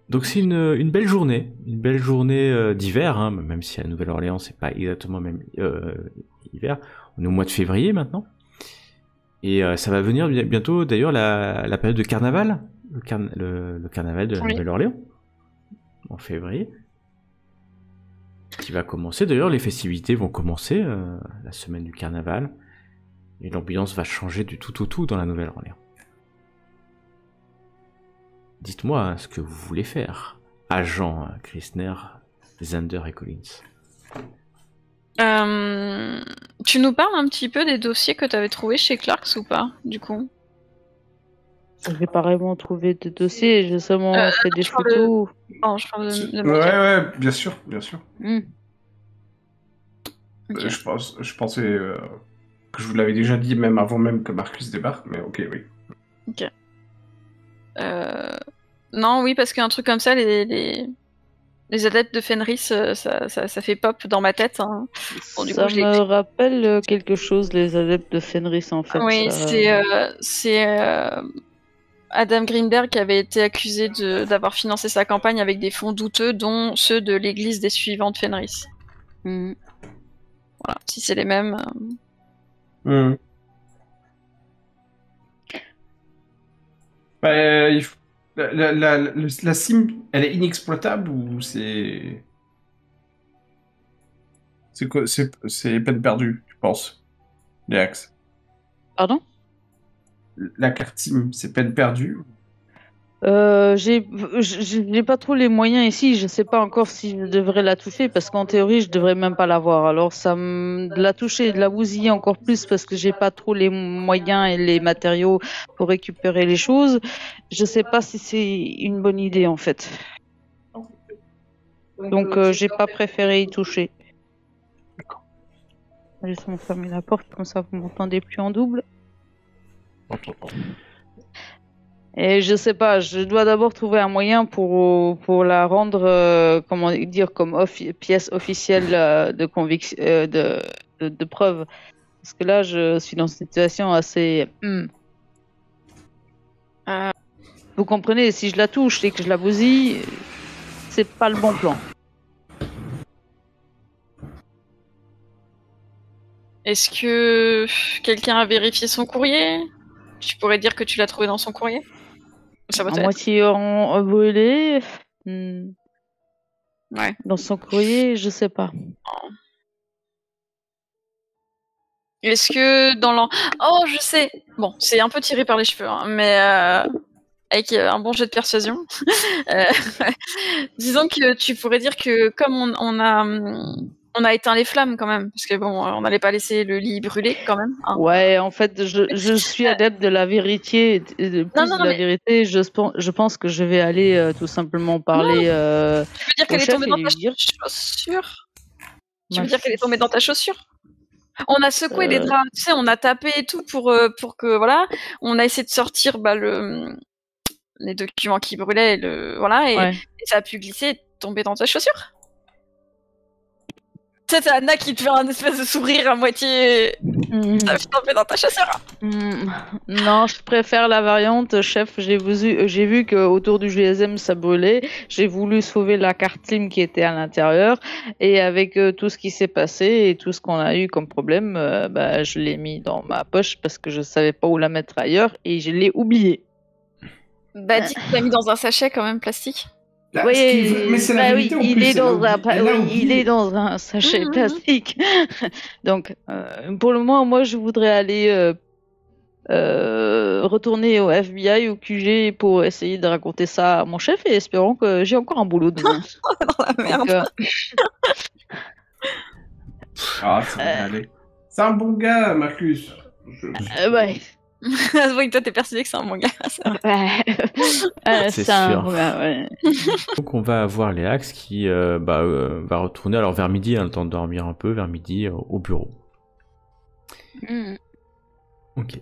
Donc c'est une belle journée. Une belle journée d'hiver, hein, même si à Nouvelle-Orléans, c'est pas exactement même hiver. On est au mois de février, maintenant. Et ça va venir bientôt, d'ailleurs, la période de carnaval. Le carnaval de la Nouvelle-Orléans. En février. Qui va commencer. D'ailleurs, les festivités vont commencer la semaine du carnaval. Et l'ambiance va changer du tout au tout dans la Nouvelle-Orléans. Dites-moi ce que vous voulez faire, agent Kristner, Zander et Collins. Tu nous parles un petit peu des dossiers que tu avais trouvés chez Clarks ou pas, du coup? J'ai pas vraiment trouvé de dossier, j'ai seulement fait des photos. Oh, je parle de ouais, bien sûr. Okay. Je pensais que je vous l'avais déjà dit même avant même que Marcus débarque, mais ok, oui. Ok. Non, oui, parce qu'un truc comme ça, les adeptes de Fenris, ça fait pop dans ma tête. Hein. Bon, du coup, me rappelle quelque chose, les adeptes de Fenris, en fait. Oui, c'est Adam Greenberg qui avait été accusé d'avoir financé sa campagne avec des fonds douteux, dont ceux de l'église des suivants de Fenris. Voilà, si c'est les mêmes... La SIM, elle est inexploitable ou c'est... C'est peine perdue, tu penses, les axes? Pardon? La carte SIM, c'est peine perdue? J'ai pas trop les moyens ici, je sais pas encore si je devrais la toucher parce qu'en théorie je devrais même pas l'avoir. Alors de la toucher, de la bousiller encore plus parce que j'ai pas trop les moyens et les matériaux pour récupérer les choses. Je sais pas si c'est une bonne idée en fait. Donc j'ai pas préféré y toucher. Laissez-moi fermer la porte comme ça vous m'entendez plus en double. Et je sais pas, je dois d'abord trouver un moyen pour la rendre, comment dire, comme pièce officielle de conviction, de preuve. Parce que là, je suis dans une situation assez. Vous comprenez, si je la touche et que je la bousille, c'est pas le bon plan. Est-ce que quelqu'un a vérifié son courrier? Tu pourrais dire que tu l'as trouvé dans son courrier? À moitié brûlé. Ouais. Dans son courrier, je sais pas. Est-ce que dans l'an... Oh, je sais. Bon, c'est un peu tiré par les cheveux, hein, mais avec un bon jet de persuasion. Disons que tu pourrais dire que comme on a éteint les flammes quand même, parce que bon, on n'allait pas laisser le lit brûler quand même. Hein. Ouais, en fait, je suis adepte de la vérité. Vérité, je pense que je vais aller tout simplement parler. Tu veux dire qu'elle est tombée dans ta chaussure? Tu veux dire qu'elle est tombée dans ta chaussure? On a secoué les draps, tu sais, on a tapé et tout pour que voilà, on a essayé de sortir les documents qui brûlaient, et ça a pu glisser et tomber dans ta chaussure. C'est Anna qui te fait un espèce de sourire à moitié. Ça a pu tomber dans ta chaussure. Non, je préfère la variante, chef. J'ai vu que autour du GSM ça brûlait. J'ai voulu sauver la carte SIM qui était à l'intérieur. Et avec tout ce qui s'est passé et tout ce qu'on a eu comme problème, je l'ai mis dans ma poche parce que je savais pas où la mettre ailleurs et je l'ai oublié. Dis que tu l'as mis dans un sachet quand même plastique. Oui, mais c'est la vérité, il est dans un sachet plastique. Donc, pour le moment, moi, je voudrais aller retourner au FBI, au QG pour essayer de raconter ça à mon chef et espérons que j'ai encore un boulot demain. Dans la merde. C'est un bon gars, Marcus. Ouais. Oui, toi t'es persuadé que c'est un bon gars. C'est sûr. Ouais. Donc on va avoir Léax qui va retourner alors vers midi, le temps de dormir un peu, vers midi au bureau. Ok.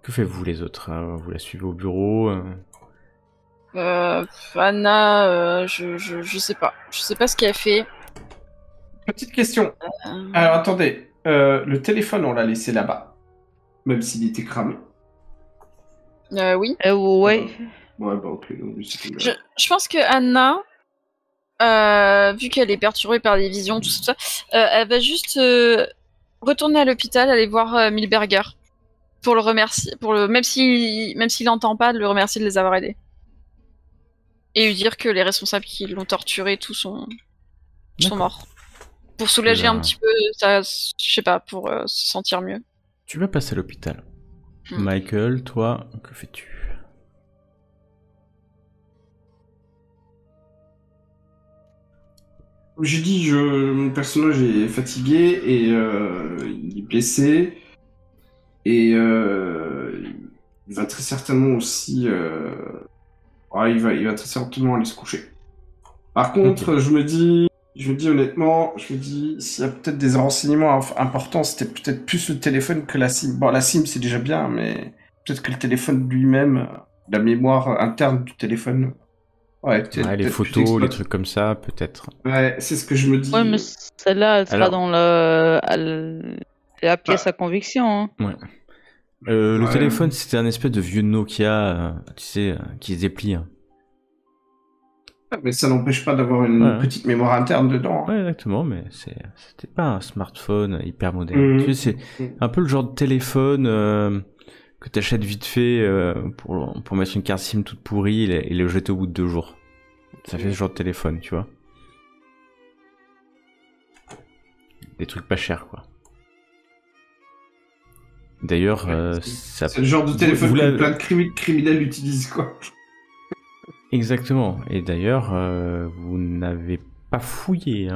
Que faites-vous les autres? Vous la suivez au bureau? Anna, je sais pas. Je sais pas ce qu'elle a fait. Petite question. Alors attendez, le téléphone on l'a laissé là-bas, même s'il était cramé. Oui. Ouais. Ouais, ok. Je pense que Anna, vu qu'elle est perturbée par des visions, tout ça, elle va juste retourner à l'hôpital, aller voir Milberger pour le remercier, même s'il n'entend pas, de le remercier de les avoir aidés et lui dire que les responsables qui l'ont torturé, tous sont morts. Pour soulager un petit peu, ça, je sais pas, pour se sentir mieux. Tu vas passer à l'hôpital. Michael, toi, que fais-tu? J'ai dit, mon personnage est fatigué et il est blessé et il va très certainement aussi, il va très certainement aller se coucher. Par contre, je me dis honnêtement, s'il y a peut-être des renseignements importants, c'était peut-être plus le téléphone que la SIM. Bon, la SIM c'est déjà bien, mais peut-être que le téléphone lui-même, la mémoire interne du téléphone. Les photos, les trucs comme ça, peut-être. Ouais, c'est ce que je me dis. Ouais, mais celle-là, elle sera dans la pièce à conviction. Hein. Ouais. Le téléphone, c'était un espèce de vieux Nokia, tu sais, qui se déplie. Hein. Mais ça n'empêche pas d'avoir une petite mémoire interne dedans. Ouais, exactement, mais c'était pas un smartphone hyper moderne. Tu sais, c'est un peu le genre de téléphone que t'achètes vite fait pour mettre une carte SIM toute pourrie et le jeter au bout de 2 jours. Ça fait ce genre de téléphone, tu vois. Des trucs pas chers, quoi. D'ailleurs, c'est le genre de téléphone que plein de criminels utilisent, quoi. Exactement. Et d'ailleurs, vous n'avez pas fouillé,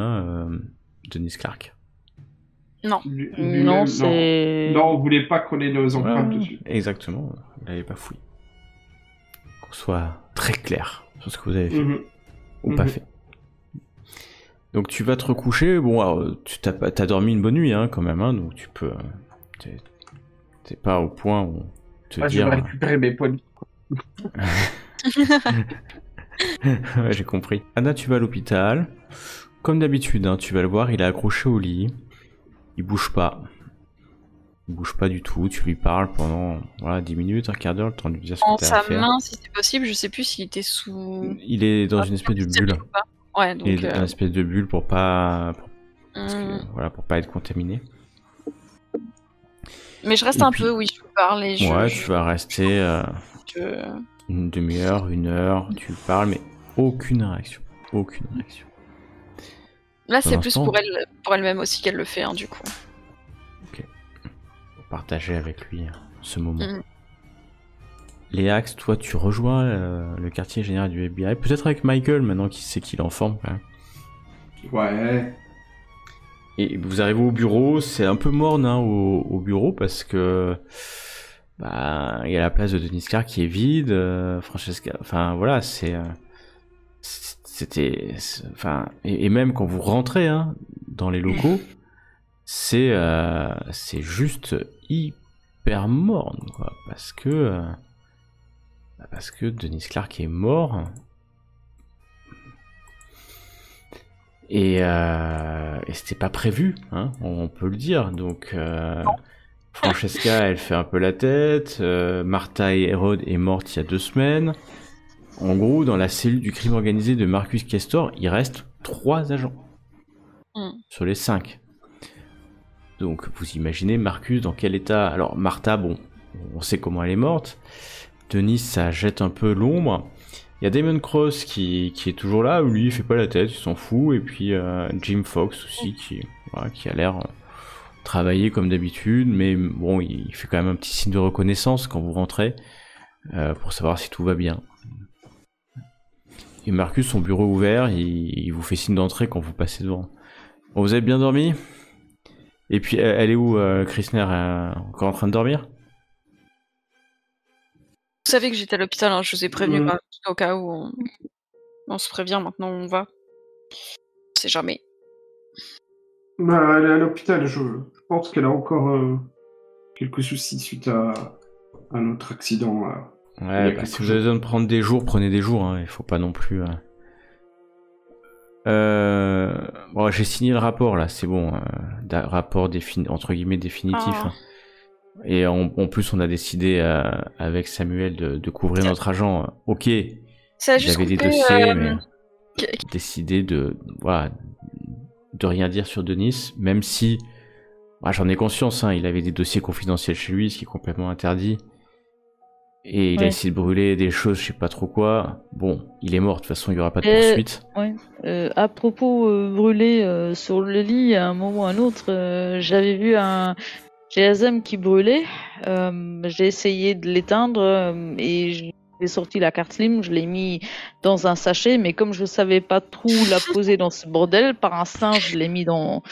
Denis Clark. Non. Non, c'est... Non, on voulait pas coller nos empreintes dessus. Exactement, vous n'avez pas fouillé. Qu'on soit très clair sur ce que vous avez fait ou pas fait. Donc tu vas te recoucher. Bon, alors, t'as dormi une bonne nuit, quand même, donc tu peux... T'es pas au point où te dire... Je vais récupérer mes poignets. Ouais, j'ai compris. Anna, tu vas à l'hôpital. Comme d'habitude, tu vas le voir, il est accroché au lit. Il bouge pas. Il bouge pas du tout. Tu lui parles pendant 10 minutes, un quart d'heure, le temps de lui dire ce que t'as à faire. En sa main, si c'est possible, je sais plus s'il était sous... Il est dans une espèce de bulle. Ouais, donc. Et un espèce de bulle pour pas. Pour pas être contaminé. Mais je reste peu, oui, je parle et tu vas rester une demi-heure, 1 heure, tu parles, mais aucune réaction. Aucune réaction. Là, c'est plus pour elle-même aussi qu'elle le fait, hein, du coup. Ok. Pour partager avec lui ce moment. Léax, toi, tu rejoins le quartier général du FBI, peut-être avec Michael, maintenant qu'il sait qu'il est en forme, quand même. Ouais. Et vous arrivez au bureau, c'est un peu morne au bureau parce que il y a la place de Denis Clark qui est vide, Francesca, enfin voilà, et même quand vous rentrez dans les locaux, c'est juste hyper morne quoi, parce que Denis Clark est mort. Et c'était pas prévu, on peut le dire. Donc Francesca, elle fait un peu la tête. Martha Herod est morte il y a 2 semaines. En gros, dans la cellule du crime organisé de Marcus Castor, il reste 3 agents sur les 5. Donc vous imaginez Marcus dans quel état. Alors Martha, bon, on sait comment elle est morte. Denis, ça jette un peu l'ombre. Il y a Damon Cross qui est toujours là, lui il fait pas la tête, il s'en fout, et puis Jim Fox aussi qui a l'air travailler comme d'habitude, mais bon il fait quand même un petit signe de reconnaissance quand vous rentrez pour savoir si tout va bien. Et Marcus, son bureau ouvert, il vous fait signe d'entrer quand vous passez devant. Bon, vous avez bien dormi? Et puis elle est où Christner, encore en train de dormir? Vous savez que j'étais à l'hôpital, hein, je vous ai prévenu au cas où on se prévient, maintenant on va. On sait jamais. Elle est à l'hôpital, je pense qu'elle a encore quelques soucis suite à un autre accident. Ouais, si vous avez besoin de prendre des jours, prenez des jours, il faut pas non plus... Bon, j'ai signé le rapport là, c'est bon, rapport entre guillemets définitif. Et en plus, on a décidé avec Samuel de couvrir notre agent. Ok, j'avais des dossiers, mais décidé de rien dire sur Denis, même si j'en ai conscience. Il avait des dossiers confidentiels chez lui, ce qui est complètement interdit. Et il a essayé de brûler des choses, je sais pas trop quoi. Bon, il est mort, de toute façon, il y aura pas de poursuite. À propos brûler sur le lit, à un moment ou à un autre, j'avais vu un GSM qui brûlait. J'ai essayé de l'éteindre et j'ai sorti la carte SIM, je l'ai mis dans un sachet, mais comme je savais pas trop la poser dans ce bordel, par instinct, je l'ai mis dans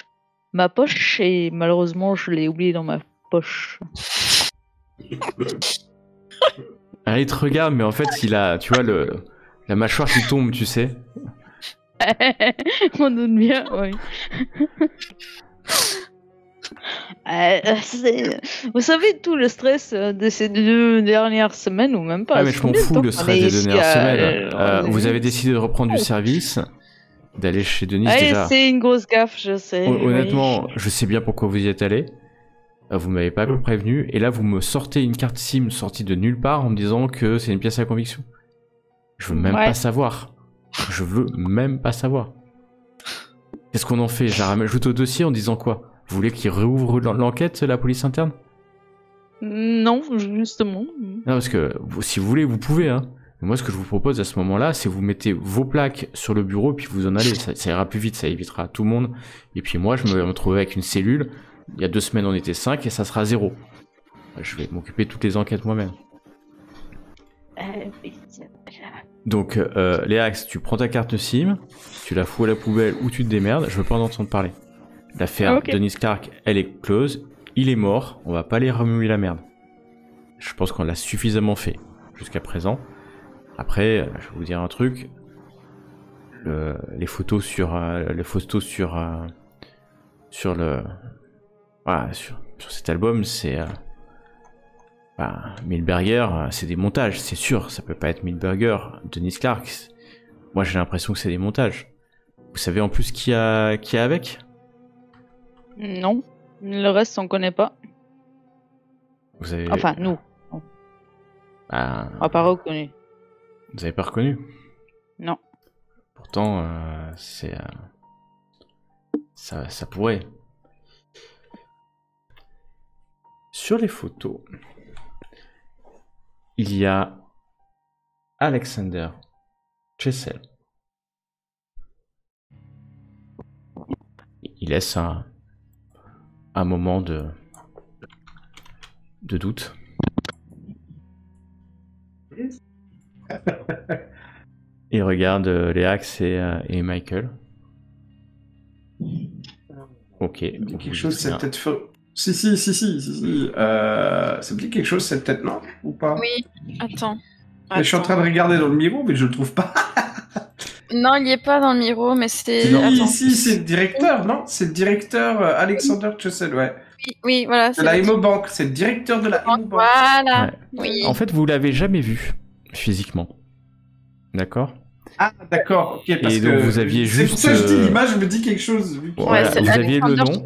ma poche et malheureusement, je l'ai oublié dans ma poche. Il te regarde, mais en fait, il a, tu vois, la mâchoire qui tombe, tu sais. On doute bien, oui. Vous savez, tout le stress de ces 2 dernières semaines, ou même pas. Mais je m'en fous, le stress des 2 dernières semaines. Vous avez décidé de reprendre du service, d'aller chez Denis déjà. C'est une grosse gaffe, je sais. Honnêtement, je sais bien pourquoi vous y êtes allé. Vous m'avez pas prévenu, et là vous me sortez une carte SIM sortie de nulle part en me disant que c'est une pièce à conviction. Je veux même pas savoir. Je veux même pas savoir. Qu'est-ce qu'on en fait? Je la rajoute au dossier en disant quoi? Vous voulez qu'il réouvre l'enquête, la police interne? Non, justement. Non, parce que si vous voulez, vous pouvez. Mais moi, ce que je vous propose à ce moment-là, c'est vous mettez vos plaques sur le bureau, puis vous en allez. Ça ira plus vite, ça évitera tout le monde. Et puis moi, je me retrouverai avec une cellule. Il y a 2 semaines, on était 5 et ça sera 0. Je vais m'occuper de toutes les enquêtes moi-même. Donc, Léax, tu prends ta carte SIM, tu la fous à la poubelle ou tu te démerdes. Je veux pas en entendre parler. L'affaire Denis Clark, elle est close. Il est mort. On va pas aller remuer la merde. Je pense qu'on l'a suffisamment fait jusqu'à présent. Après, je vais vous dire un truc. Les photos sur cet album, c'est Milberger, c'est des montages, c'est sûr, ça peut pas être Milberger, Denis Clark. Moi, j'ai l'impression que c'est des montages. Vous savez en plus qui a avec? Non, le reste on connaît pas. Vous avez... Enfin, nous. On n'a pas reconnu. Vous avez pas reconnu? Non. Pourtant, ça pourrait. Sur les photos, il y a Alexander Chessel. Il laisse un moment de doute. Il regarde Léax et Michael. Ok. Quelque chose, cette tête. Si. Ça me dit quelque chose, cette tête, non? Ou pas? Oui, attends. Mais je suis en train de regarder dans le miroir, mais je le trouve pas. Non, il n'y est pas dans le miroir, mais c'est... Si, c'est le directeur, non? C'est le directeur Alexander Chessel, ouais. Oui, voilà. De la Imo-Bank, c'est le directeur de la Imo-Bank. Voilà. Ouais. Oui. En fait, vous l'avez jamais vu physiquement. D'accord? Ah, d'accord. Ok, parce et donc que vous aviez juste. C'est pour ça que je dis l'image me dit quelque chose. Voilà, ouais, vous aviez le nom.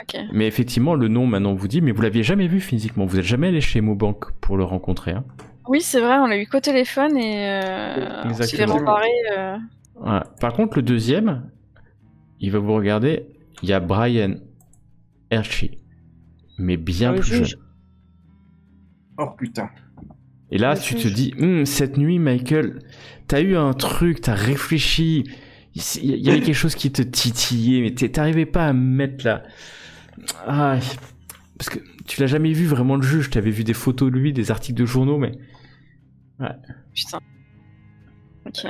Okay. Mais effectivement, le nom maintenant vous dit, mais vous l'aviez jamais vu physiquement. Vous n'êtes jamais allé chez Mobank pour le rencontrer. Hein. Oui, c'est vrai, on l'a eu qu'au téléphone et on s'est fait remparer. Voilà. Par contre, le deuxième, il va vous regarder. Il y a Brian Hershey, mais bien plus jeune. Oh putain. Et là, tu te dis, cette nuit, Michael, t'as eu un truc, t'as réfléchi, il y avait quelque chose qui te titillait, mais t'arrivais pas à mettre là. Ah, parce que tu l'as jamais vu vraiment le juge, t'avais vu des photos de lui, des articles de journaux, mais. Ouais. Putain. Ok.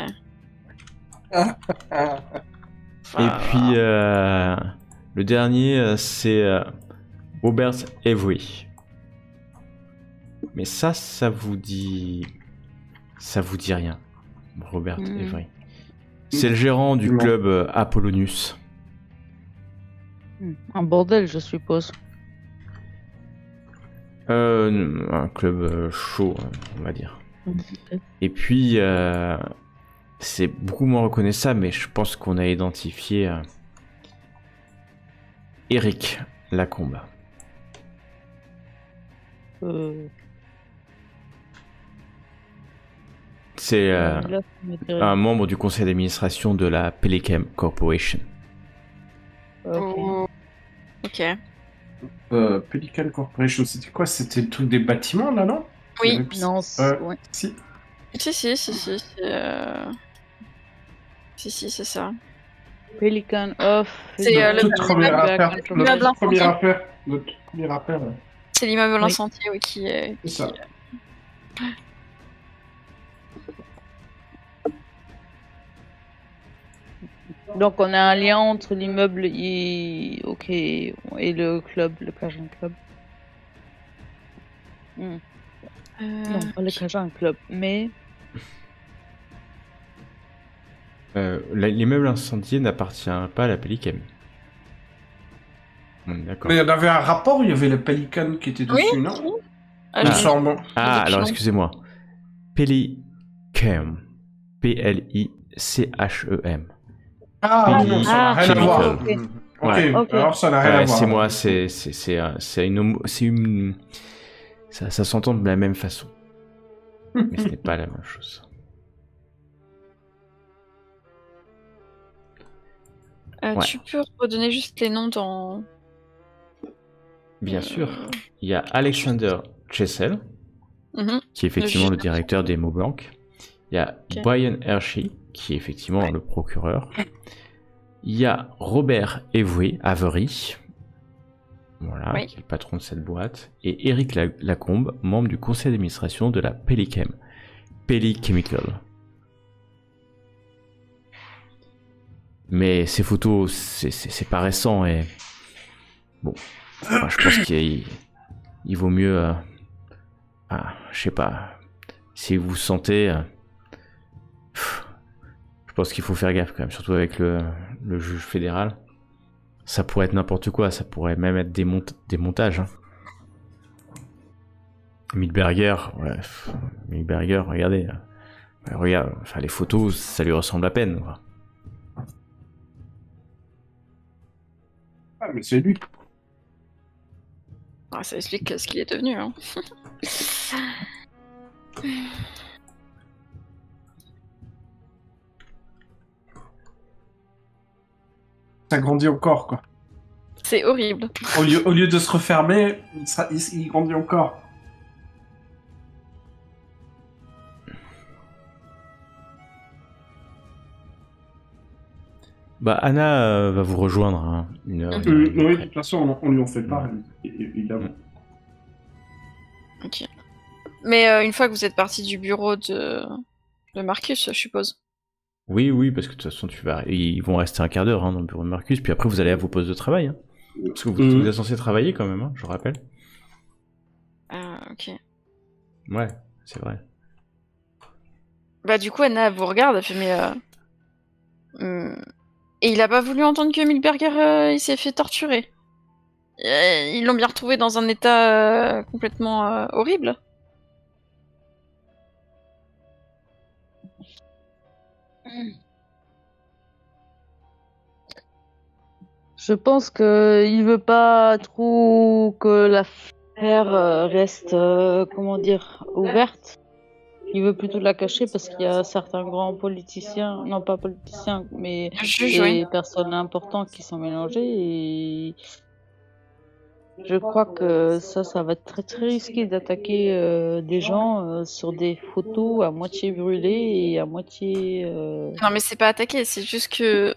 Et puis, le dernier, c'est Robert Avery. Mais ça vous dit rien, Robert Avery. C'est le gérant du club Apollonius. Un bordel, je suppose. Un club chaud, on va dire. Et puis, c'est beaucoup moins reconnaissable, mais je pense qu'on a identifié Eric Lacombe. C'est un membre du conseil d'administration de la Pelican Corporation. Ok. Pelican Corporation, c'était quoi? C'était le truc des bâtiments, là, non? Oui. Non, ouais. Si. Si, c'est ça. Pelican Off. C'est notre premier affaire. C'est l'immeuble incendié, oui, qui est. C'est ça. Donc on a un lien entre l'immeuble et le club, le Cajun Club. Non, pas le Cajun Club, mais... l'immeuble incendié n'appartient pas à la Pelican. D'accord. Mais il y en avait un rapport où il y avait le Pelican qui était dessus, non? Alors excusez-moi. Pelichem. P-L-I-C-H-E-M. Ah, non, ça n'a rien à voir. Ok, alors ça n'a rien à voir. C'est moi, ça s'entend de la même façon. Mais ce n'est pas la même chose. Tu peux redonner juste les noms dans... Bien sûr. Il y a Alexander Chessel, qui est effectivement le directeur des Mobank. Il y a Brian Hershey, qui est effectivement le procureur. Il y a Robert Avery, voilà, qui est le patron de cette boîte. Et Eric Lacombe, membre du conseil d'administration de la Pelican Chemical. Mais ces photos, c'est pas récent et... Bon, je pense qu'il vaut mieux... je sais pas, si vous sentez... je pense qu'il faut faire gaffe quand même, surtout avec le juge fédéral. Ça pourrait être n'importe quoi, ça pourrait même être des montages. Hein. Milberger, regardez. Regarde, enfin, les photos, ça lui ressemble à peine. Quoi. Ah, mais c'est lui. Ça explique ce qu'il est devenu. Hein. ça grandit encore, quoi. C'est horrible. Au lieu de se refermer, il grandit encore. Bah, Anna va vous rejoindre, hein, une heure. Oui, de toute façon, on lui en fait pas, évidemment. Ok. Mais une fois que vous êtes parti du bureau de Marcus, je suppose. Oui, parce que de toute façon, ils vont rester un quart d'heure dans le bureau de Marcus, puis après vous allez à vos postes de travail. Hein. Parce que vous êtes censé travailler quand même, hein, je rappelle. Ah, ok. Ouais, c'est vrai. Bah du coup, Anna vous regarde, elle fait et il a pas voulu entendre que Milberger il s'est fait torturer. Ils l'ont bien retrouvé dans un état complètement horrible. Je pense qu'il veut pas trop que l'affaire reste, comment dire, ouverte. Il veut plutôt la cacher parce qu'il y a certains grands politiciens, non pas politiciens, mais des personnes importantes qui sont mélangées et je crois que ça va être très très risqué d'attaquer des gens sur des photos à moitié brûlées et à moitié... Non mais c'est pas attaquer, c'est juste que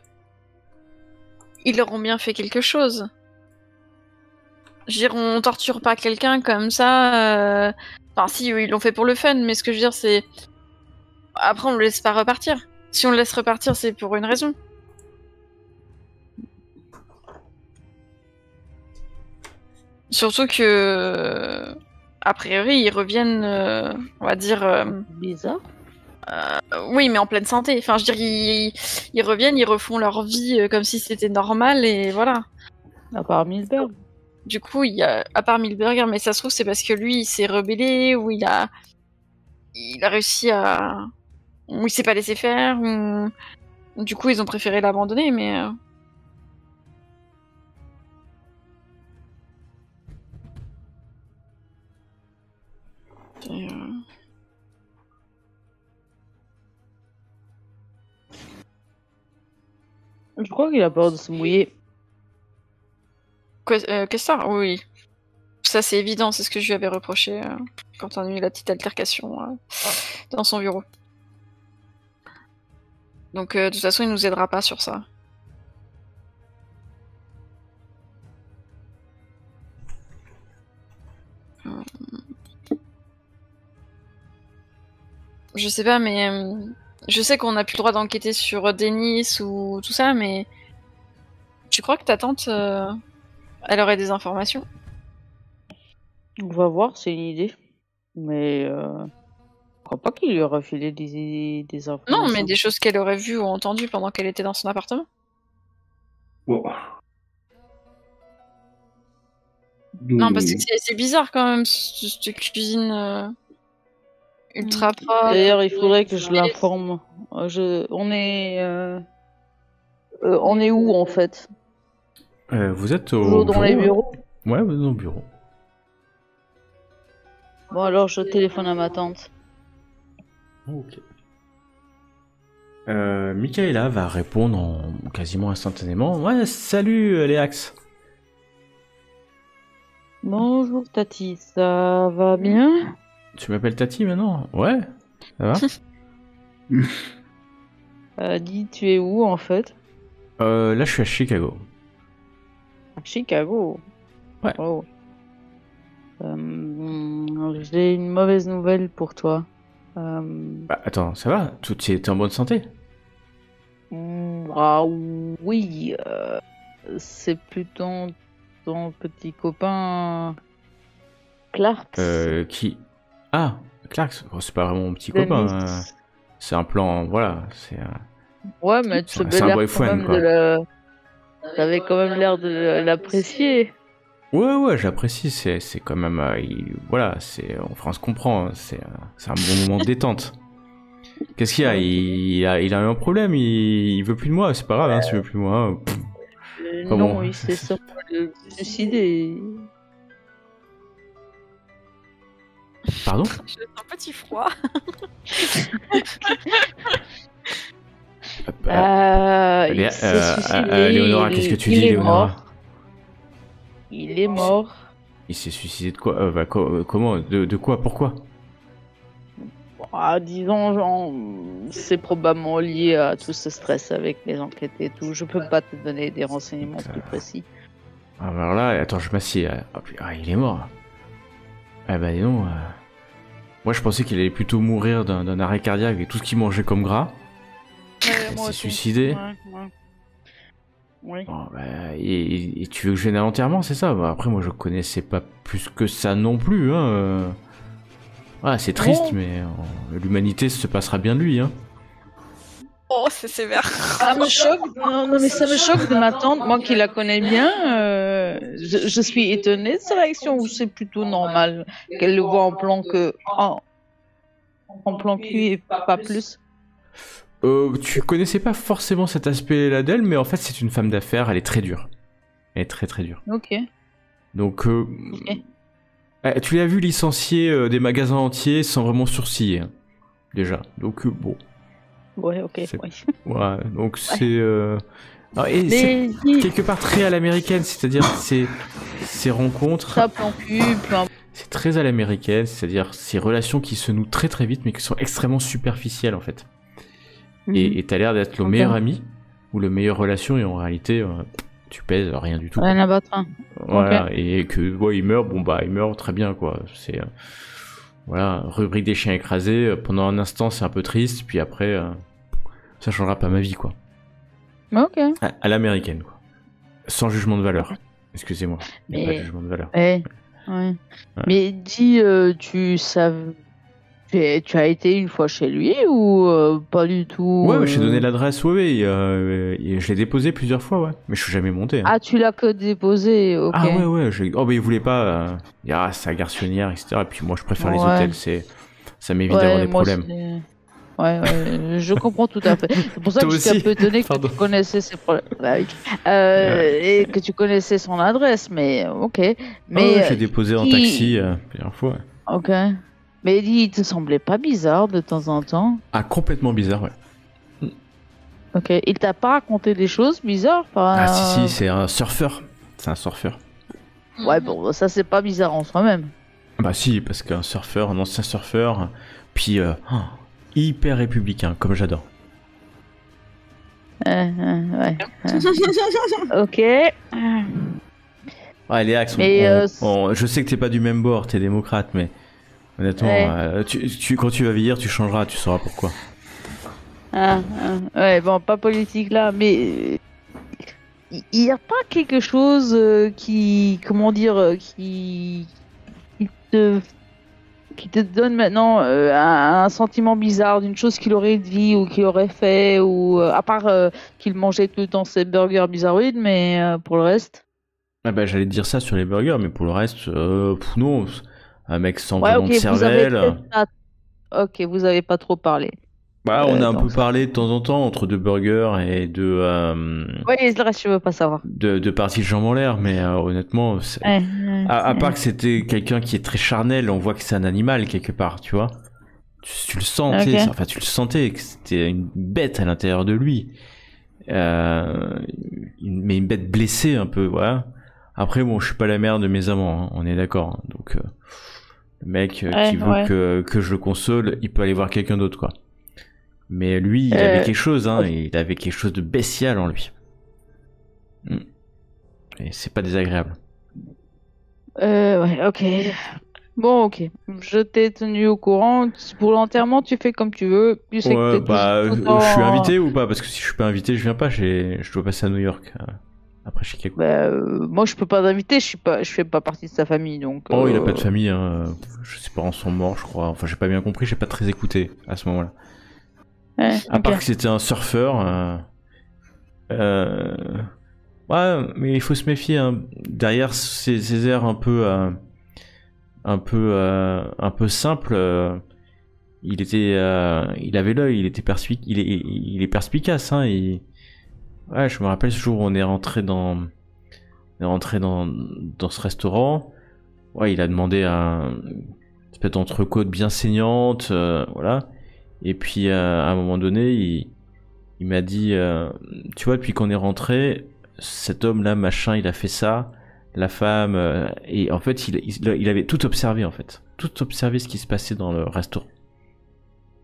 ils leur ont bien fait quelque chose. Je veux dire, on torture pas quelqu'un comme ça. Enfin, si, ils l'ont fait pour le fun, mais ce que je veux dire, c'est... Après, on le laisse pas repartir. Si on le laisse repartir, c'est pour une raison. Surtout que... A priori, ils reviennent, on va dire... Bizarre. Oui, mais en pleine santé. Enfin, je veux dire, ils reviennent, ils refont leur vie comme si c'était normal, et voilà. À part Milberg. Du coup, il y a, à part Milberger, mais ça se trouve, c'est parce que lui, il s'est rebellé, ou il a réussi à... Ou il s'est pas laissé faire, ou... Du coup, ils ont préféré l'abandonner, mais... Je crois qu'il a peur de se mouiller. Qu'est-ce que ça? Oui. Ça, c'est évident, c'est ce que je lui avais reproché quand on a eu la petite altercation dans son bureau. Donc, de toute façon, il nous aidera pas sur ça. Je sais pas, mais je sais qu'on n'a plus le droit d'enquêter sur Denis ou tout ça, mais tu crois que ta tante, elle aurait des informations? On va voir, c'est une idée. Mais je crois pas qu'il lui aurait filé des informations. Non, mais des choses qu'elle aurait vues ou entendues pendant qu'elle était dans son appartement. Bon. Non, parce que c'est bizarre quand même, cette cuisine ultra propre. D'ailleurs, il faudrait que je l'informe. On est où en fait? Vous êtes toujours dans les bureaux? Ouais, vous êtes dans le bureau. Bon, alors je téléphone à ma tante. Ok. Michaela va répondre quasiment instantanément. Ouais, salut Léax. Bonjour Tati, ça va bien? Tu m'appelles Tati maintenant? Ouais, ça va. Dis, tu es où en fait? Là, je suis à Chicago. À Chicago? Ouais. Oh. J'ai une mauvaise nouvelle pour toi. Bah, attends, ça va? T'es en bonne santé? Ah oui, c'est plutôt ton petit copain Clark. Qui? Ah, Clark, c'est pas vraiment mon petit copain. C'est un plan, voilà. Ouais, mais tu avais l'air quand même t'avais quand même l'air de l'apprécier. Ouais, j'apprécie. C'est quand même, voilà, on se comprend. C'est un bon moment de détente. Qu'est-ce qu'il y a? Il a eu un problème. Il veut plus de moi. C'est pas grave, hein, s'il veut plus de moi. Non, bon. Il s'est sûrement suicidé. Pardon? J'ai un petit froid. Léonora, qu'est-ce que tu dis, Léonora? Il est mort. Il s'est suicidé de quoi? Comment? De quoi? Pourquoi? Disons, genre, c'est probablement lié à tout ce stress avec les enquêtes et tout. Je peux pas te donner des renseignements plus précis. Alors là, attends, je m'assieds. Il est mort. Ah bah non. Moi, je pensais qu'il allait plutôt mourir d'un arrêt cardiaque et tout ce qu'il mangeait comme gras. Il s'est suicidé. Ouais. Oui. Bon, et tu veux que je vienne à l'enterrement, c'est ça? Après, moi, je connaissais pas plus que ça non plus. Hein. C'est triste, mais l'humanité se passera bien de lui. Hein. Oh, c'est sévère. Ça me choque. Non, mais ça me choque de ma tante, moi qui la connais bien. Je suis étonnée de sa réaction, ou c'est plutôt normal qu'elle le voit en plan cul et pas plus. Tu connaissais pas forcément cet aspect-là d'elle, mais en fait, c'est une femme d'affaires. Elle est très dure. Elle est très très dure. Ok. Donc, tu l'as vu licencier des magasins entiers sans vraiment sourciller, hein, déjà. Donc, bon. Ouais, ok. Ouais, donc c'est... c'est quelque part très à l'américaine, c'est-à-dire ces rencontres... Ça, plan cul, c'est très à l'américaine, c'est-à-dire ces relations qui se nouent très très vite, mais qui sont extrêmement superficielles, en fait. Et t'as l'air d'être le meilleur ami, ou le meilleure relation, et en réalité... tu pèses rien du tout. Rien à battre. Voilà, et que il meurt, il meurt très bien, quoi. C'est voilà, rubrique des chiens écrasés. Pendant un instant, c'est un peu triste, puis après, ça changera pas ma vie, quoi. Ok. À l'américaine, quoi. Sans jugement de valeur. Excusez-moi. Mais... Pas de jugement de valeur. Ouais. Mais dis, tu as été une fois chez lui ou pas du tout? Ouais, j'ai donné l'adresse, et je l'ai déposé plusieurs fois, ouais. Mais je suis jamais monté. Hein. Ah, tu l'as que déposé, ok. Ah ouais. Il voulait pas. C'est la garçonnière, etc. Et puis moi, je préfère les hôtels, ça m'évite d'avoir des problèmes. Ouais, je comprends tout à fait. C'est pour ça que je suis un peu étonné que tu connaissais ses problèmes. Et que tu connaissais son adresse, mais ok. Mais j'ai déposé en taxi plusieurs fois. Ok. Mais il te semblait pas bizarre de temps en temps? Ah, complètement bizarre, ouais. Ok. Il t'a pas raconté des choses bizarres? Ah si, c'est un surfeur. C'est un surfeur. Ouais, bon, ça c'est pas bizarre en soi-même. Bah si, parce qu'un surfeur, un ancien surfeur, puis hyper républicain, comme j'adore. Ouais. Ok. Léa, je sais que t'es pas du même bord, t'es démocrate, mais honnêtement, quand tu vas vieillir, tu changeras, tu sauras pourquoi. Ouais, bon, pas politique là, mais il n'y a pas quelque chose qui te donne maintenant un sentiment bizarre d'une chose qu'il aurait dit ou qu'il aurait fait, ou à part qu'il mangeait tout le temps ses burgers bizarroïdes, mais pour le reste. J'allais te dire ça sur les burgers, mais pour le reste, non. Un mec sans vraiment de cervelle. Ok, vous avez pas trop parlé. On a un peu parlé de temps en temps entre deux burgers et de. Oui, le reste, je veux pas savoir. De parties de jambes en l'air, mais honnêtement, à part que c'était quelqu'un qui est très charnel, on voit que c'est un animal quelque part, tu vois. Tu le sentais, tu le sentais que c'était une bête à l'intérieur de lui. Mais une bête blessée un peu, voilà. Après, bon, je suis pas la mère de mes amants, hein, on est d'accord. Hein, donc, le mec qui veut que je le console, il peut aller voir quelqu'un d'autre, quoi. Mais lui, il avait quelque chose, hein, il avait quelque chose de bestial en lui. Et c'est pas désagréable. Ok. Bon, ok. Je t'ai tenu au courant. Pour l'enterrement, tu fais comme tu veux. Tu sais que je suis invité ou pas? Parce que si je suis pas invité, je viens pas. Je dois passer à New York. Après Chicago. Moi, je peux pas t'inviter. Je fais pas partie de sa famille, donc. Oh, il a pas de famille. Hein. Ses parents sont morts, je crois. Enfin, j'ai pas bien compris. J'ai pas très écouté à ce moment-là. À part que c'était un surfeur. Ouais, mais il faut se méfier. Hein. Derrière ces airs un peu simples, il avait l'œil. Il est perspicace. Hein. Ouais, je me rappelle ce jour où on est rentré dans ce restaurant. Ouais, il a demandé une espèce d'entrecôte bien saignante, voilà. Et puis à un moment donné, Il m'a dit, tu vois, depuis qu'on est rentré, cet homme-là, machin, il a fait ça, la femme, et en fait, il avait tout observé, en fait. Tout observé ce qui se passait dans le restaurant.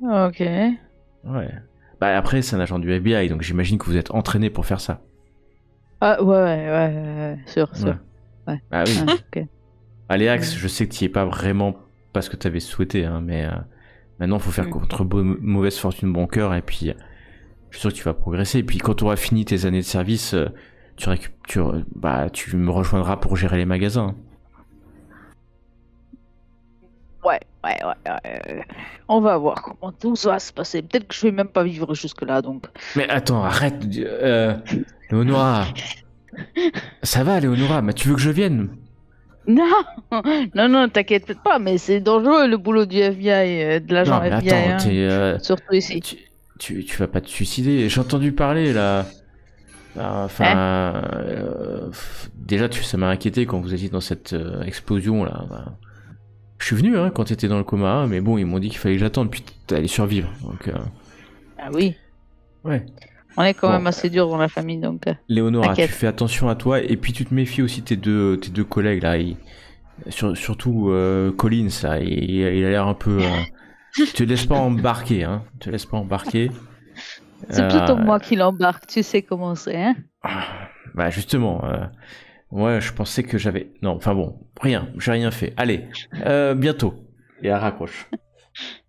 Ok. Ouais. Bah après, c'est un agent du FBI, donc j'imagine que vous êtes entraîné pour faire ça. Ah, ouais, sûr. Ouais. Ah oui. Ok. Aléax, je sais que tu y es pas vraiment parce que tu avais souhaité, hein, mais maintenant, il faut faire contre mauvaise fortune bon cœur, et puis je suis sûr que tu vas progresser. Et puis quand tu auras fini tes années de service, tu me rejoindras pour gérer les magasins. Ouais. On va voir comment tout ça va se passer. Peut-être que je vais même pas vivre jusque-là, donc. Mais attends, arrête. Léonora. Ça va, Léonora, mais tu veux que je vienne? Non, t'inquiète pas, mais c'est dangereux le boulot du FBI, de l'agent Non, mais FBI. attends, surtout ici. Tu vas pas te suicider. J'ai entendu parler là. Enfin, déjà, ça m'a inquiété quand vous étiez dans cette explosion là. Je suis venu quand t'étais dans le coma, mais bon, ils m'ont dit qu'il fallait que j'attende, puis t'allais survivre. Donc, Ah oui. Ouais. On est quand même assez dur dans la famille, donc. Léonora, tu fais attention à toi, et puis tu te méfies aussi tes deux collègues là. Surtout Collins là, il a l'air un peu. Tu te laisses pas embarquer, hein. Tu te laisses pas embarquer. C'est plutôt moi qui l'embarque, tu sais comment c'est, hein. Bah justement, ouais, je pensais que j'avais... Non, enfin bon, j'ai rien fait. Allez, bientôt. Et elle raccroche.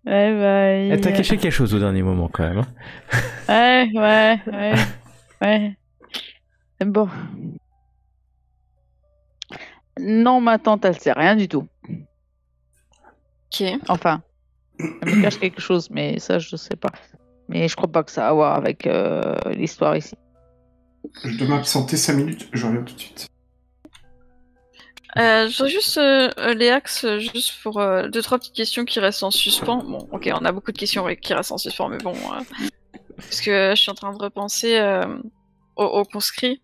Ouais, bye. Elle t'a caché quelque chose au dernier moment quand même. Hein. Ouais. Bon. Non, ma tante, elle sait rien du tout. Ok. Enfin, elle me cache quelque chose, mais ça, je sais pas. Mais je crois pas que ça a à voir avec l'histoire ici. Je dois m'absenter 5 minutes, je reviens tout de suite. Je voudrais juste, Léax, juste pour 2-3 petites questions qui restent en suspens. Bon, ok, on a beaucoup de questions qui restent en suspens, mais bon, parce que je suis en train de repenser au conscrit.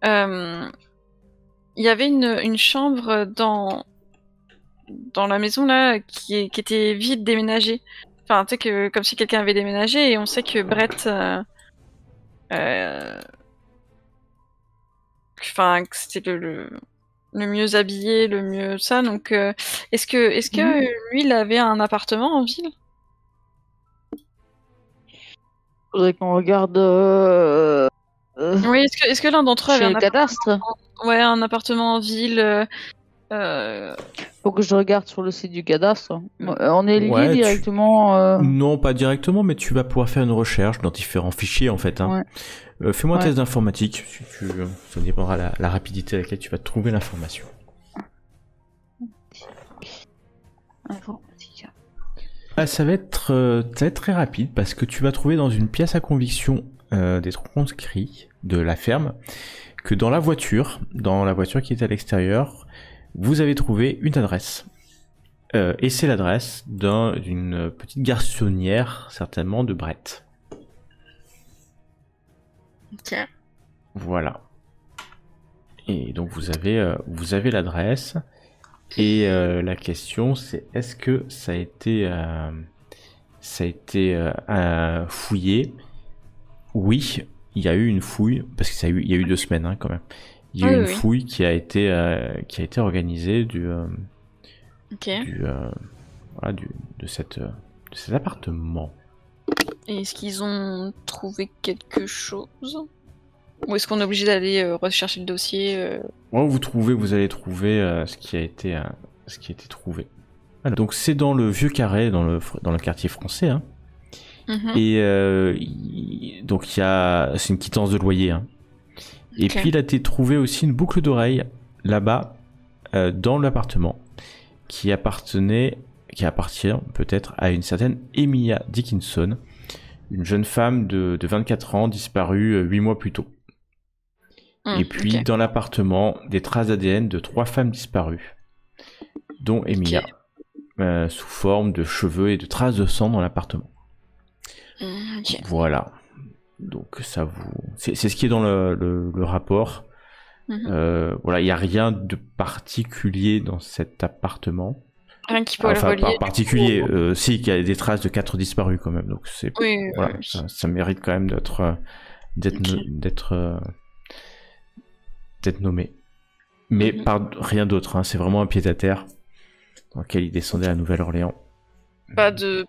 Il y avait une chambre dans la maison là qui était vide, déménagée. Enfin, tu sais, comme si quelqu'un avait déménagé, et on sait que Brett... Enfin, que c'était le mieux habillé, le mieux ça, donc... Est-ce que lui, il avait un appartement en ville? Faudrait qu'on regarde... Oui, est-ce que l'un d'entre eux avait le cadastre? Ouais, un appartement en ville... Faut que je regarde sur le site du cadastre. On est lié directement... Non, pas directement, mais tu vas pouvoir faire une recherche dans différents fichiers en fait. Hein. Ouais. Fais-moi un test d'informatique, si tu veux. Ça dépendra la rapidité à laquelle tu vas trouver l'information. Informatique. Ça va être très rapide parce que tu vas trouver dans une pièce à conviction des conscrits de la ferme que dans la voiture qui est à l'extérieur, vous avez trouvé une adresse. Et c'est l'adresse d'une petite garçonnière, certainement de Brett. Ok. Voilà. Et donc vous avez l'adresse. Et la question c'est, est-ce que ça a été fouillé? Oui, il y a eu une fouille, parce qu'il y a eu 2 semaines quand même. Il y a eu une fouille qui a été organisée de cet appartement. Et est-ce qu'ils ont trouvé quelque chose? Ou est-ce qu'on est obligé d'aller rechercher le dossier Vous allez trouver ce qui a été trouvé. Alors, donc c'est dans le Vieux Carré, dans le quartier français. Hein. Et donc c'est une quittance de loyer. Hein. Et puis il a été trouvé aussi une boucle d'oreille là-bas dans l'appartement qui appartient peut-être à une certaine Emilia Dickinson, une jeune femme de 24 ans disparue 8 mois plus tôt. Et puis dans l'appartement, des traces d'ADN de 3 femmes disparues, dont Emilia, sous forme de cheveux et de traces de sang dans l'appartement. Voilà. Donc c'est ce qui est dans le rapport. Voilà, il n'y a rien de particulier dans cet appartement. Rien qui pourrait le relier. Par particulier, si, il y a des traces de 4 disparus quand même. Donc c'est, voilà, ça mérite quand même d'être nommé. Mais par rien d'autre, hein, c'est vraiment un pied-à-terre dans lequel il descendait à Nouvelle-Orléans. Pas de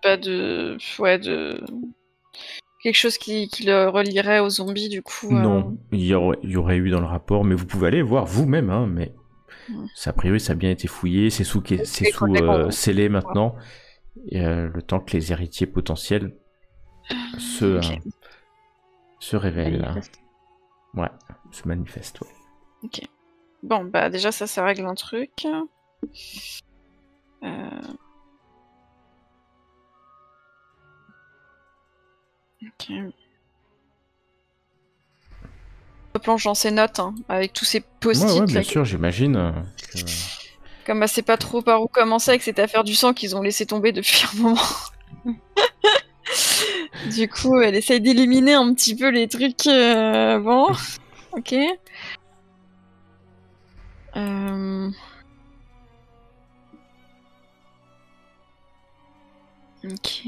quelque chose qui le relierait aux zombies du coup. Non, il y aurait eu dans le rapport, mais vous pouvez aller voir vous-même, hein, mais a priori ça a bien été fouillé, c'est sous scellé maintenant, et, le temps que les héritiers potentiels se révèlent. Ouais, se manifestent. Ouais. Ok. Bon, bah déjà ça règle un truc. Ok. Je plonge dans ses notes, hein, avec tous ces post-it. Ouais, bien sûr, j'imagine. Comme c'est pas trop par où commencer avec cette affaire du sang qu'ils ont laissé tomber depuis un moment. Du coup, elle essaye d'éliminer un petit peu les trucs. Bon, ok. Ok.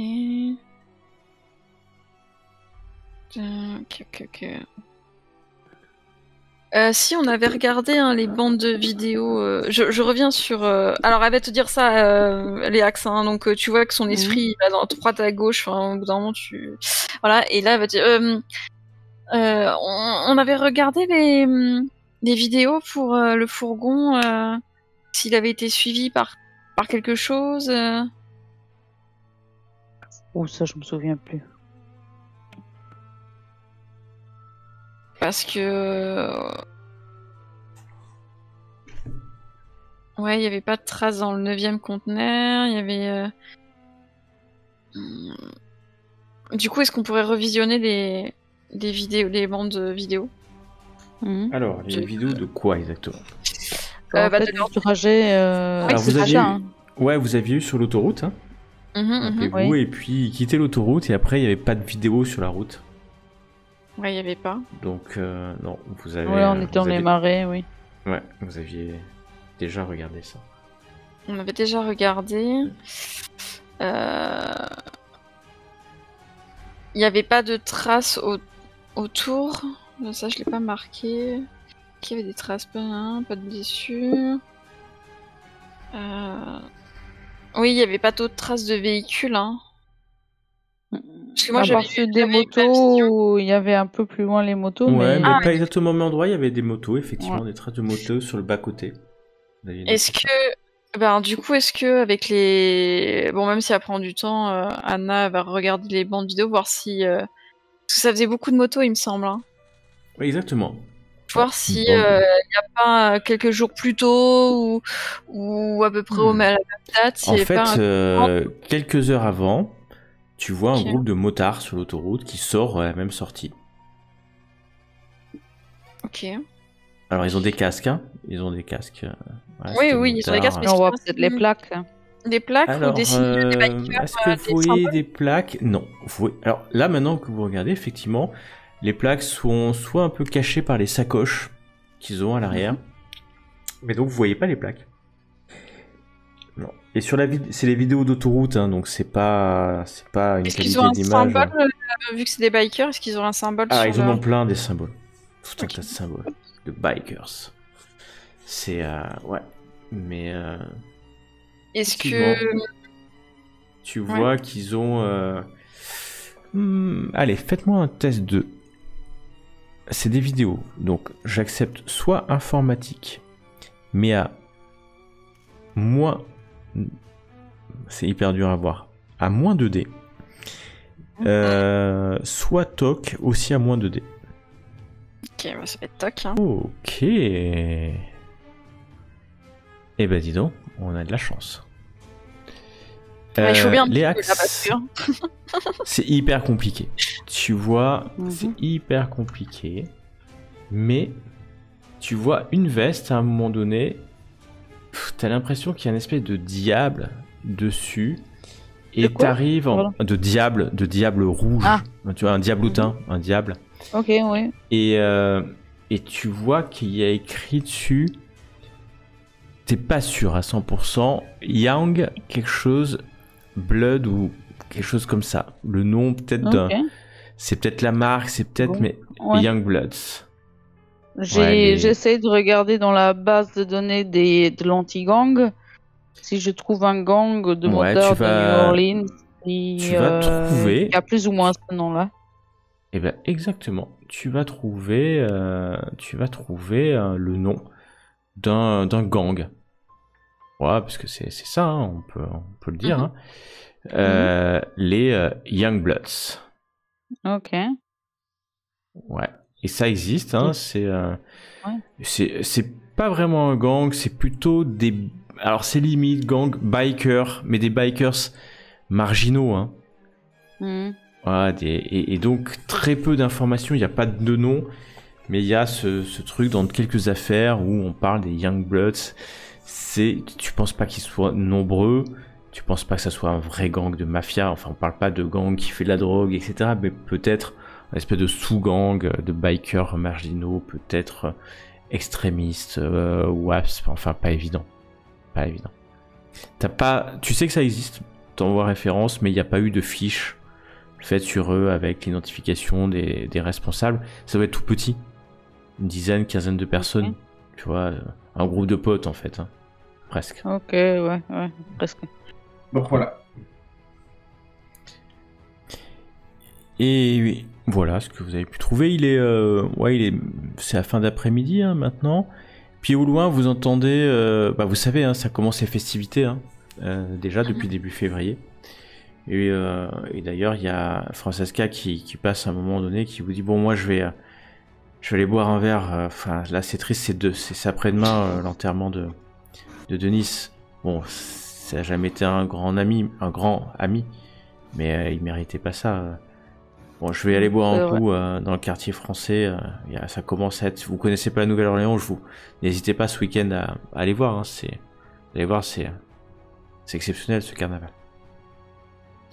Si on avait regardé les bandes de vidéos, je reviens sur. Alors elle va te dire ça, les axes, hein, donc tu vois que son esprit il va dans droite à gauche. Enfin, au bout d'un moment, voilà. Et là, elle va te dire. On avait regardé les vidéos pour le fourgon, s'il avait été suivi par quelque chose. Oh, ça, je me souviens plus. Parce que... Ouais, il n'y avait pas de traces dans le 9e conteneur, il y avait... Du coup, est-ce qu'on pourrait revisionner les vidéos, les bandes vidéo? Alors, les vidéos de quoi exactement? Du trajet... Alors, vous aviez eu sur l'autoroute, hein. Vous, et puis quitter l'autoroute, et après, il n'y avait pas de vidéo sur la route. Ouais, il n'y avait pas. Donc, non, vous avez... Ouais, on était dans les marais, oui. Ouais, vous aviez déjà regardé ça. On avait déjà regardé. Il n'y avait pas de traces autour. Ça, je l'ai pas marqué. Il y avait des traces, pas de blessures. Oui, il n'y avait pas d'autres traces de véhicules, hein. Parce que moi, j'avais vu des motos où il y avait un peu plus loin les motos. Ouais, mais pas exactement au même endroit, il y avait des motos, effectivement, des traces de motos sur le bas-côté. Est-ce que... du coup, est-ce que avec les... Bon, même si ça prend du temps, Anna va regarder les bandes vidéo, voir si... Parce que ça faisait beaucoup de motos, il me semble. Hein. Oui, exactement. Voir s'il n'y a pas quelques jours plus tôt ou à peu près à la même date. En fait, quelques heures avant, tu vois un groupe de motards sur l'autoroute qui sort à la même sortie. Ok. Alors, ils ont des casques, hein. Ils ont des casques. Oui, ils ont des casques, mais on voit peut-être les plaques. Des plaques ou des signes des bikers. Est-ce que vous voyez des plaques? Non. Alors, là, maintenant que vous regardez, effectivement, les plaques sont soit un peu cachées par les sacoches qu'ils ont à l'arrière, mais donc vous voyez pas les plaques. Non. Et sur c'est les vidéos d'autoroute, hein, donc c'est pas une qualité d'image. Est-ce qu'ils ont un symbole, vu que c'est des bikers, est-ce qu'ils ont un symbole? Ils en ont plein des symboles. Tout un tas de symboles de bikers. C'est ouais, mais est-ce que tu vois qu'ils ont allez, faites-moi un test de... C'est des vidéos, donc j'accepte soit informatique, mais à moins... C'est hyper dur à voir. À moins 2D. Soit TOC, aussi à moins 2D. Ok, ça va être TOC. Hein. Ok. Eh ben dis donc, on a de la chance. Il faut bien les axes, c'est hyper compliqué. Tu vois, c'est hyper compliqué. Mais tu vois une veste à un moment donné, t'as l'impression qu'il y a une espèce de diable dessus. Et t'arrives de diable rouge. Tu vois, un diablotin, un diable. Ok, oui. Et tu vois qu'il y a écrit dessus t'es pas sûr à 100%. Yang, quelque chose, Blood ou quelque chose comme ça. Le nom peut-être c'est peut-être la marque, c'est peut-être mais Young Bloods. J'essaie de regarder dans la base de données de l'anti-gang si je trouve un gang de moteurs de New Orleans. Tu vas trouver. Il y a plus ou moins ce nom-là. Eh ben exactement. Tu vas trouver le nom d'un gang. Ouais, parce que c'est ça, hein, on peut le dire. Hein. Les Young Bloods. Ok. Ouais. Et ça existe. Hein. C'est pas vraiment un gang, c'est plutôt des. Alors c'est limite gang bikers, mais des bikers marginaux. Hein. Voilà, et donc très peu d'informations, il n'y a pas de nom, mais il y a ce truc dans quelques affaires où on parle des Young Bloods. Tu penses pas qu'ils soient nombreux, tu penses pas que ça soit un vrai gang de mafia, enfin on parle pas de gang qui fait de la drogue, etc. Mais peut-être un espèce de sous-gang de bikers marginaux, peut-être extrémistes, enfin pas évident. Pas évident. Tu sais que ça existe, t'en vois référence, mais il n'y a pas eu de fiche faite sur eux avec l'identification des responsables. Ça doit être tout petit, une dizaine, quinzaine de personnes, tu vois, un groupe de potes en fait, hein. Presque. Ok, ouais, presque. Donc voilà. Et oui, voilà ce que vous avez pu trouver. C'est la fin d'après-midi hein, maintenant. Puis au loin, vous entendez, vous savez, hein, ça commence les festivités hein, déjà depuis début février. Et d'ailleurs, il y a Francesca qui passe à un moment donné, qui vous dit bon, moi je vais aller boire un verre. Enfin, là c'est triste, c'est après-demain l'enterrement de Denis. Bon, ça n'a jamais été un grand ami, mais il méritait pas ça. Bon, je vais aller boire un coup dans le quartier français. Ça commence à être. Vous connaissez pas la Nouvelle-Orléans, n'hésitez pas ce week-end à aller voir. Hein, c'est exceptionnel ce carnaval.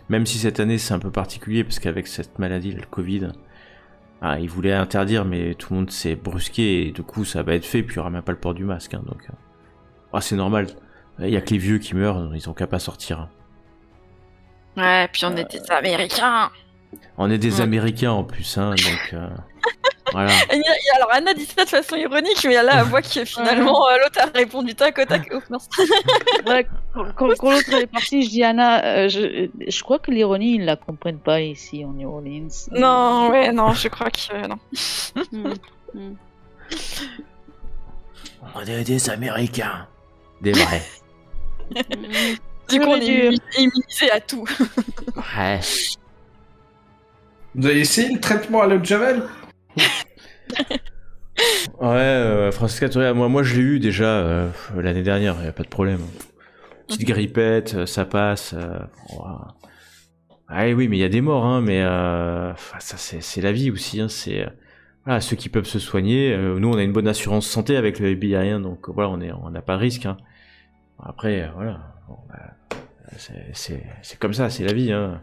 Même si cette année c'est un peu particulier parce qu'avec cette maladie, le Covid, ils voulaient interdire, mais tout le monde s'est brusqué et du coup ça va être fait. Puis il y aura même pas le port du masque, hein, donc c'est normal. Il y a que les vieux qui meurent, ils ont qu'à pas sortir. Hein. Ouais, puis on est des Américains. On est des Américains en plus, hein, donc voilà. Alors Anna dit ça de façon ironique, mais là, elle voit que finalement l'autre a répondu tac au tac. Oh, non. Ouais, quand l'autre est parti, je dis Anna, je crois que l'ironie, ils ne la comprennent pas ici en New Orleans. Non, je crois que non. On est des Américains. Des vrais. Du coup, on est immunisé à tout. Ouais. Vous avez essayé le traitement à l'eau de Javel? Ouais, Francesca, moi je l'ai eu déjà l'année dernière, y a pas de problème. Petite grippette, ça passe. Ah oui, mais il y a des morts, hein, mais ça c'est la vie aussi. Hein, c'est voilà, ceux qui peuvent se soigner. Nous, on a une bonne assurance santé avec le FBI aérien, donc voilà, on n'a pas de risque. Hein. Après, voilà, c'est comme ça, c'est la vie. Hein.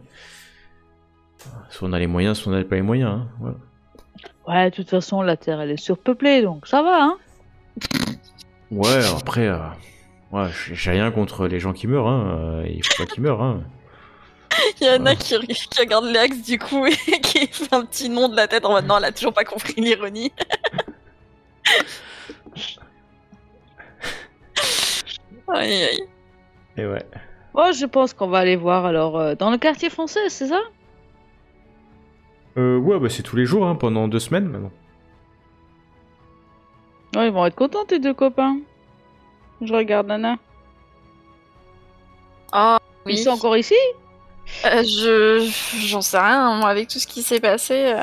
Soit on a les moyens, soit on n'a pas les moyens. Hein. Voilà. Ouais, de toute façon, la Terre, elle est surpeuplée, donc ça va, hein. Ouais, après, j'ai rien contre les gens qui meurent, hein. Il faut pas qu'ils meurent, hein. Il y en a qui regarde l'axe du coup et qui fait un petit nom de la tête en mode non, elle a toujours pas compris l'ironie. Aïe aïe. Et ouais. Oh, je pense qu'on va aller voir alors dans le quartier français, c'est ça? Ouais, c'est tous les jours, hein, pendant 2 semaines maintenant. Ouais, ils vont être contents tes deux copains. Je regarde Anna. Ah oui. Ils sont encore ici? J'en sais rien, moi, avec tout ce qui s'est passé.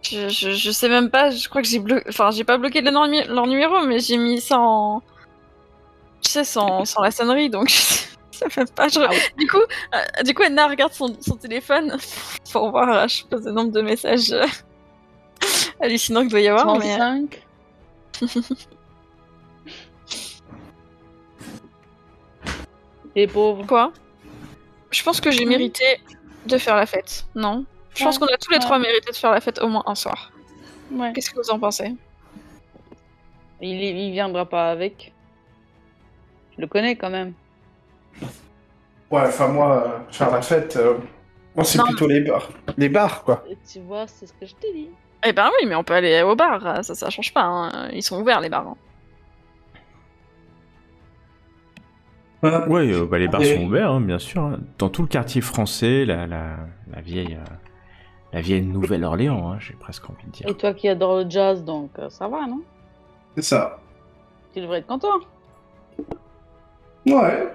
Je sais même pas, je crois que j'ai pas bloqué leur numéro, mais j'ai mis ça en. Tu sais, sans la sonnerie, donc je sais même pas. Du coup, Anna regarde son téléphone pour voir, je suppose, le nombre de messages hallucinants qu'il doit y avoir. 35. Et pauvre. Quoi? Je pense que j'ai mérité de faire la fête, non? Je pense qu'on a tous les trois mérité de faire la fête au moins un soir. Ouais. Qu'est-ce que vous en pensez? Il viendra pas avec. le connais quand même. Ouais, enfin moi, faire la fête, moi c'est plutôt les bars. Les bars, quoi. Et tu vois, c'est ce que je t'ai dit. Eh ben oui, mais on peut aller au bar, ça change pas. Hein. Ils sont ouverts, les bars. Hein. Ouais, les bars sont ouverts, hein, bien sûr. Hein. Dans tout le quartier français, la vieille Nouvelle-Orléans, hein, j'ai presque envie de dire. Et toi qui adores le jazz, donc ça va, non? C'est ça. Tu devrais être content. Ouais.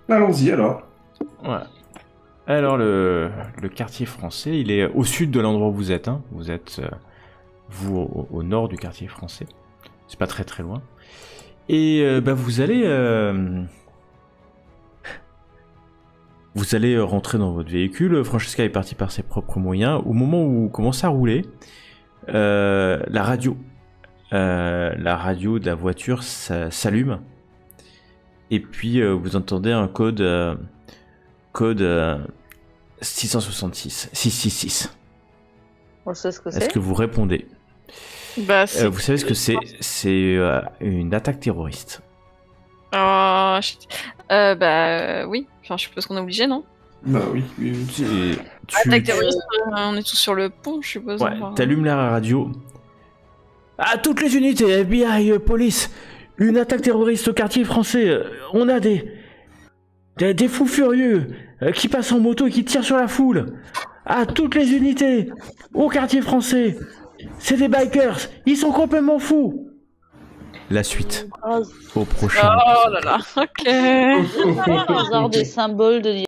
Allons-y alors. Ouais. Alors le quartier français, il est au sud de l'endroit où vous êtes. Hein. Vous êtes au nord du quartier français. C'est pas très très loin. Et vous allez rentrer dans votre véhicule. Francesca est partie par ses propres moyens. Au moment où vous commencez à rouler, la radio de la voiture s'allume. Et puis vous entendez un code 666. On sait ce que c'est. Est-ce que vous répondez? Vous savez ce que c'est? C'est une attaque terroriste. Oui. Enfin, je suppose qu'on est obligé, non? Bah oui. Attaque terroriste, on est tous sur le pont, je suppose. Ouais, t'allumes la radio. À toutes les unités, FBI, police, une attaque terroriste au quartier français. On a des fous furieux qui passent en moto et qui tirent sur la foule. À toutes les unités, au quartier français. C'est des bikers, ils sont complètement fous. La suite, au prochain. Oh là là, ok. Hasard des symboles de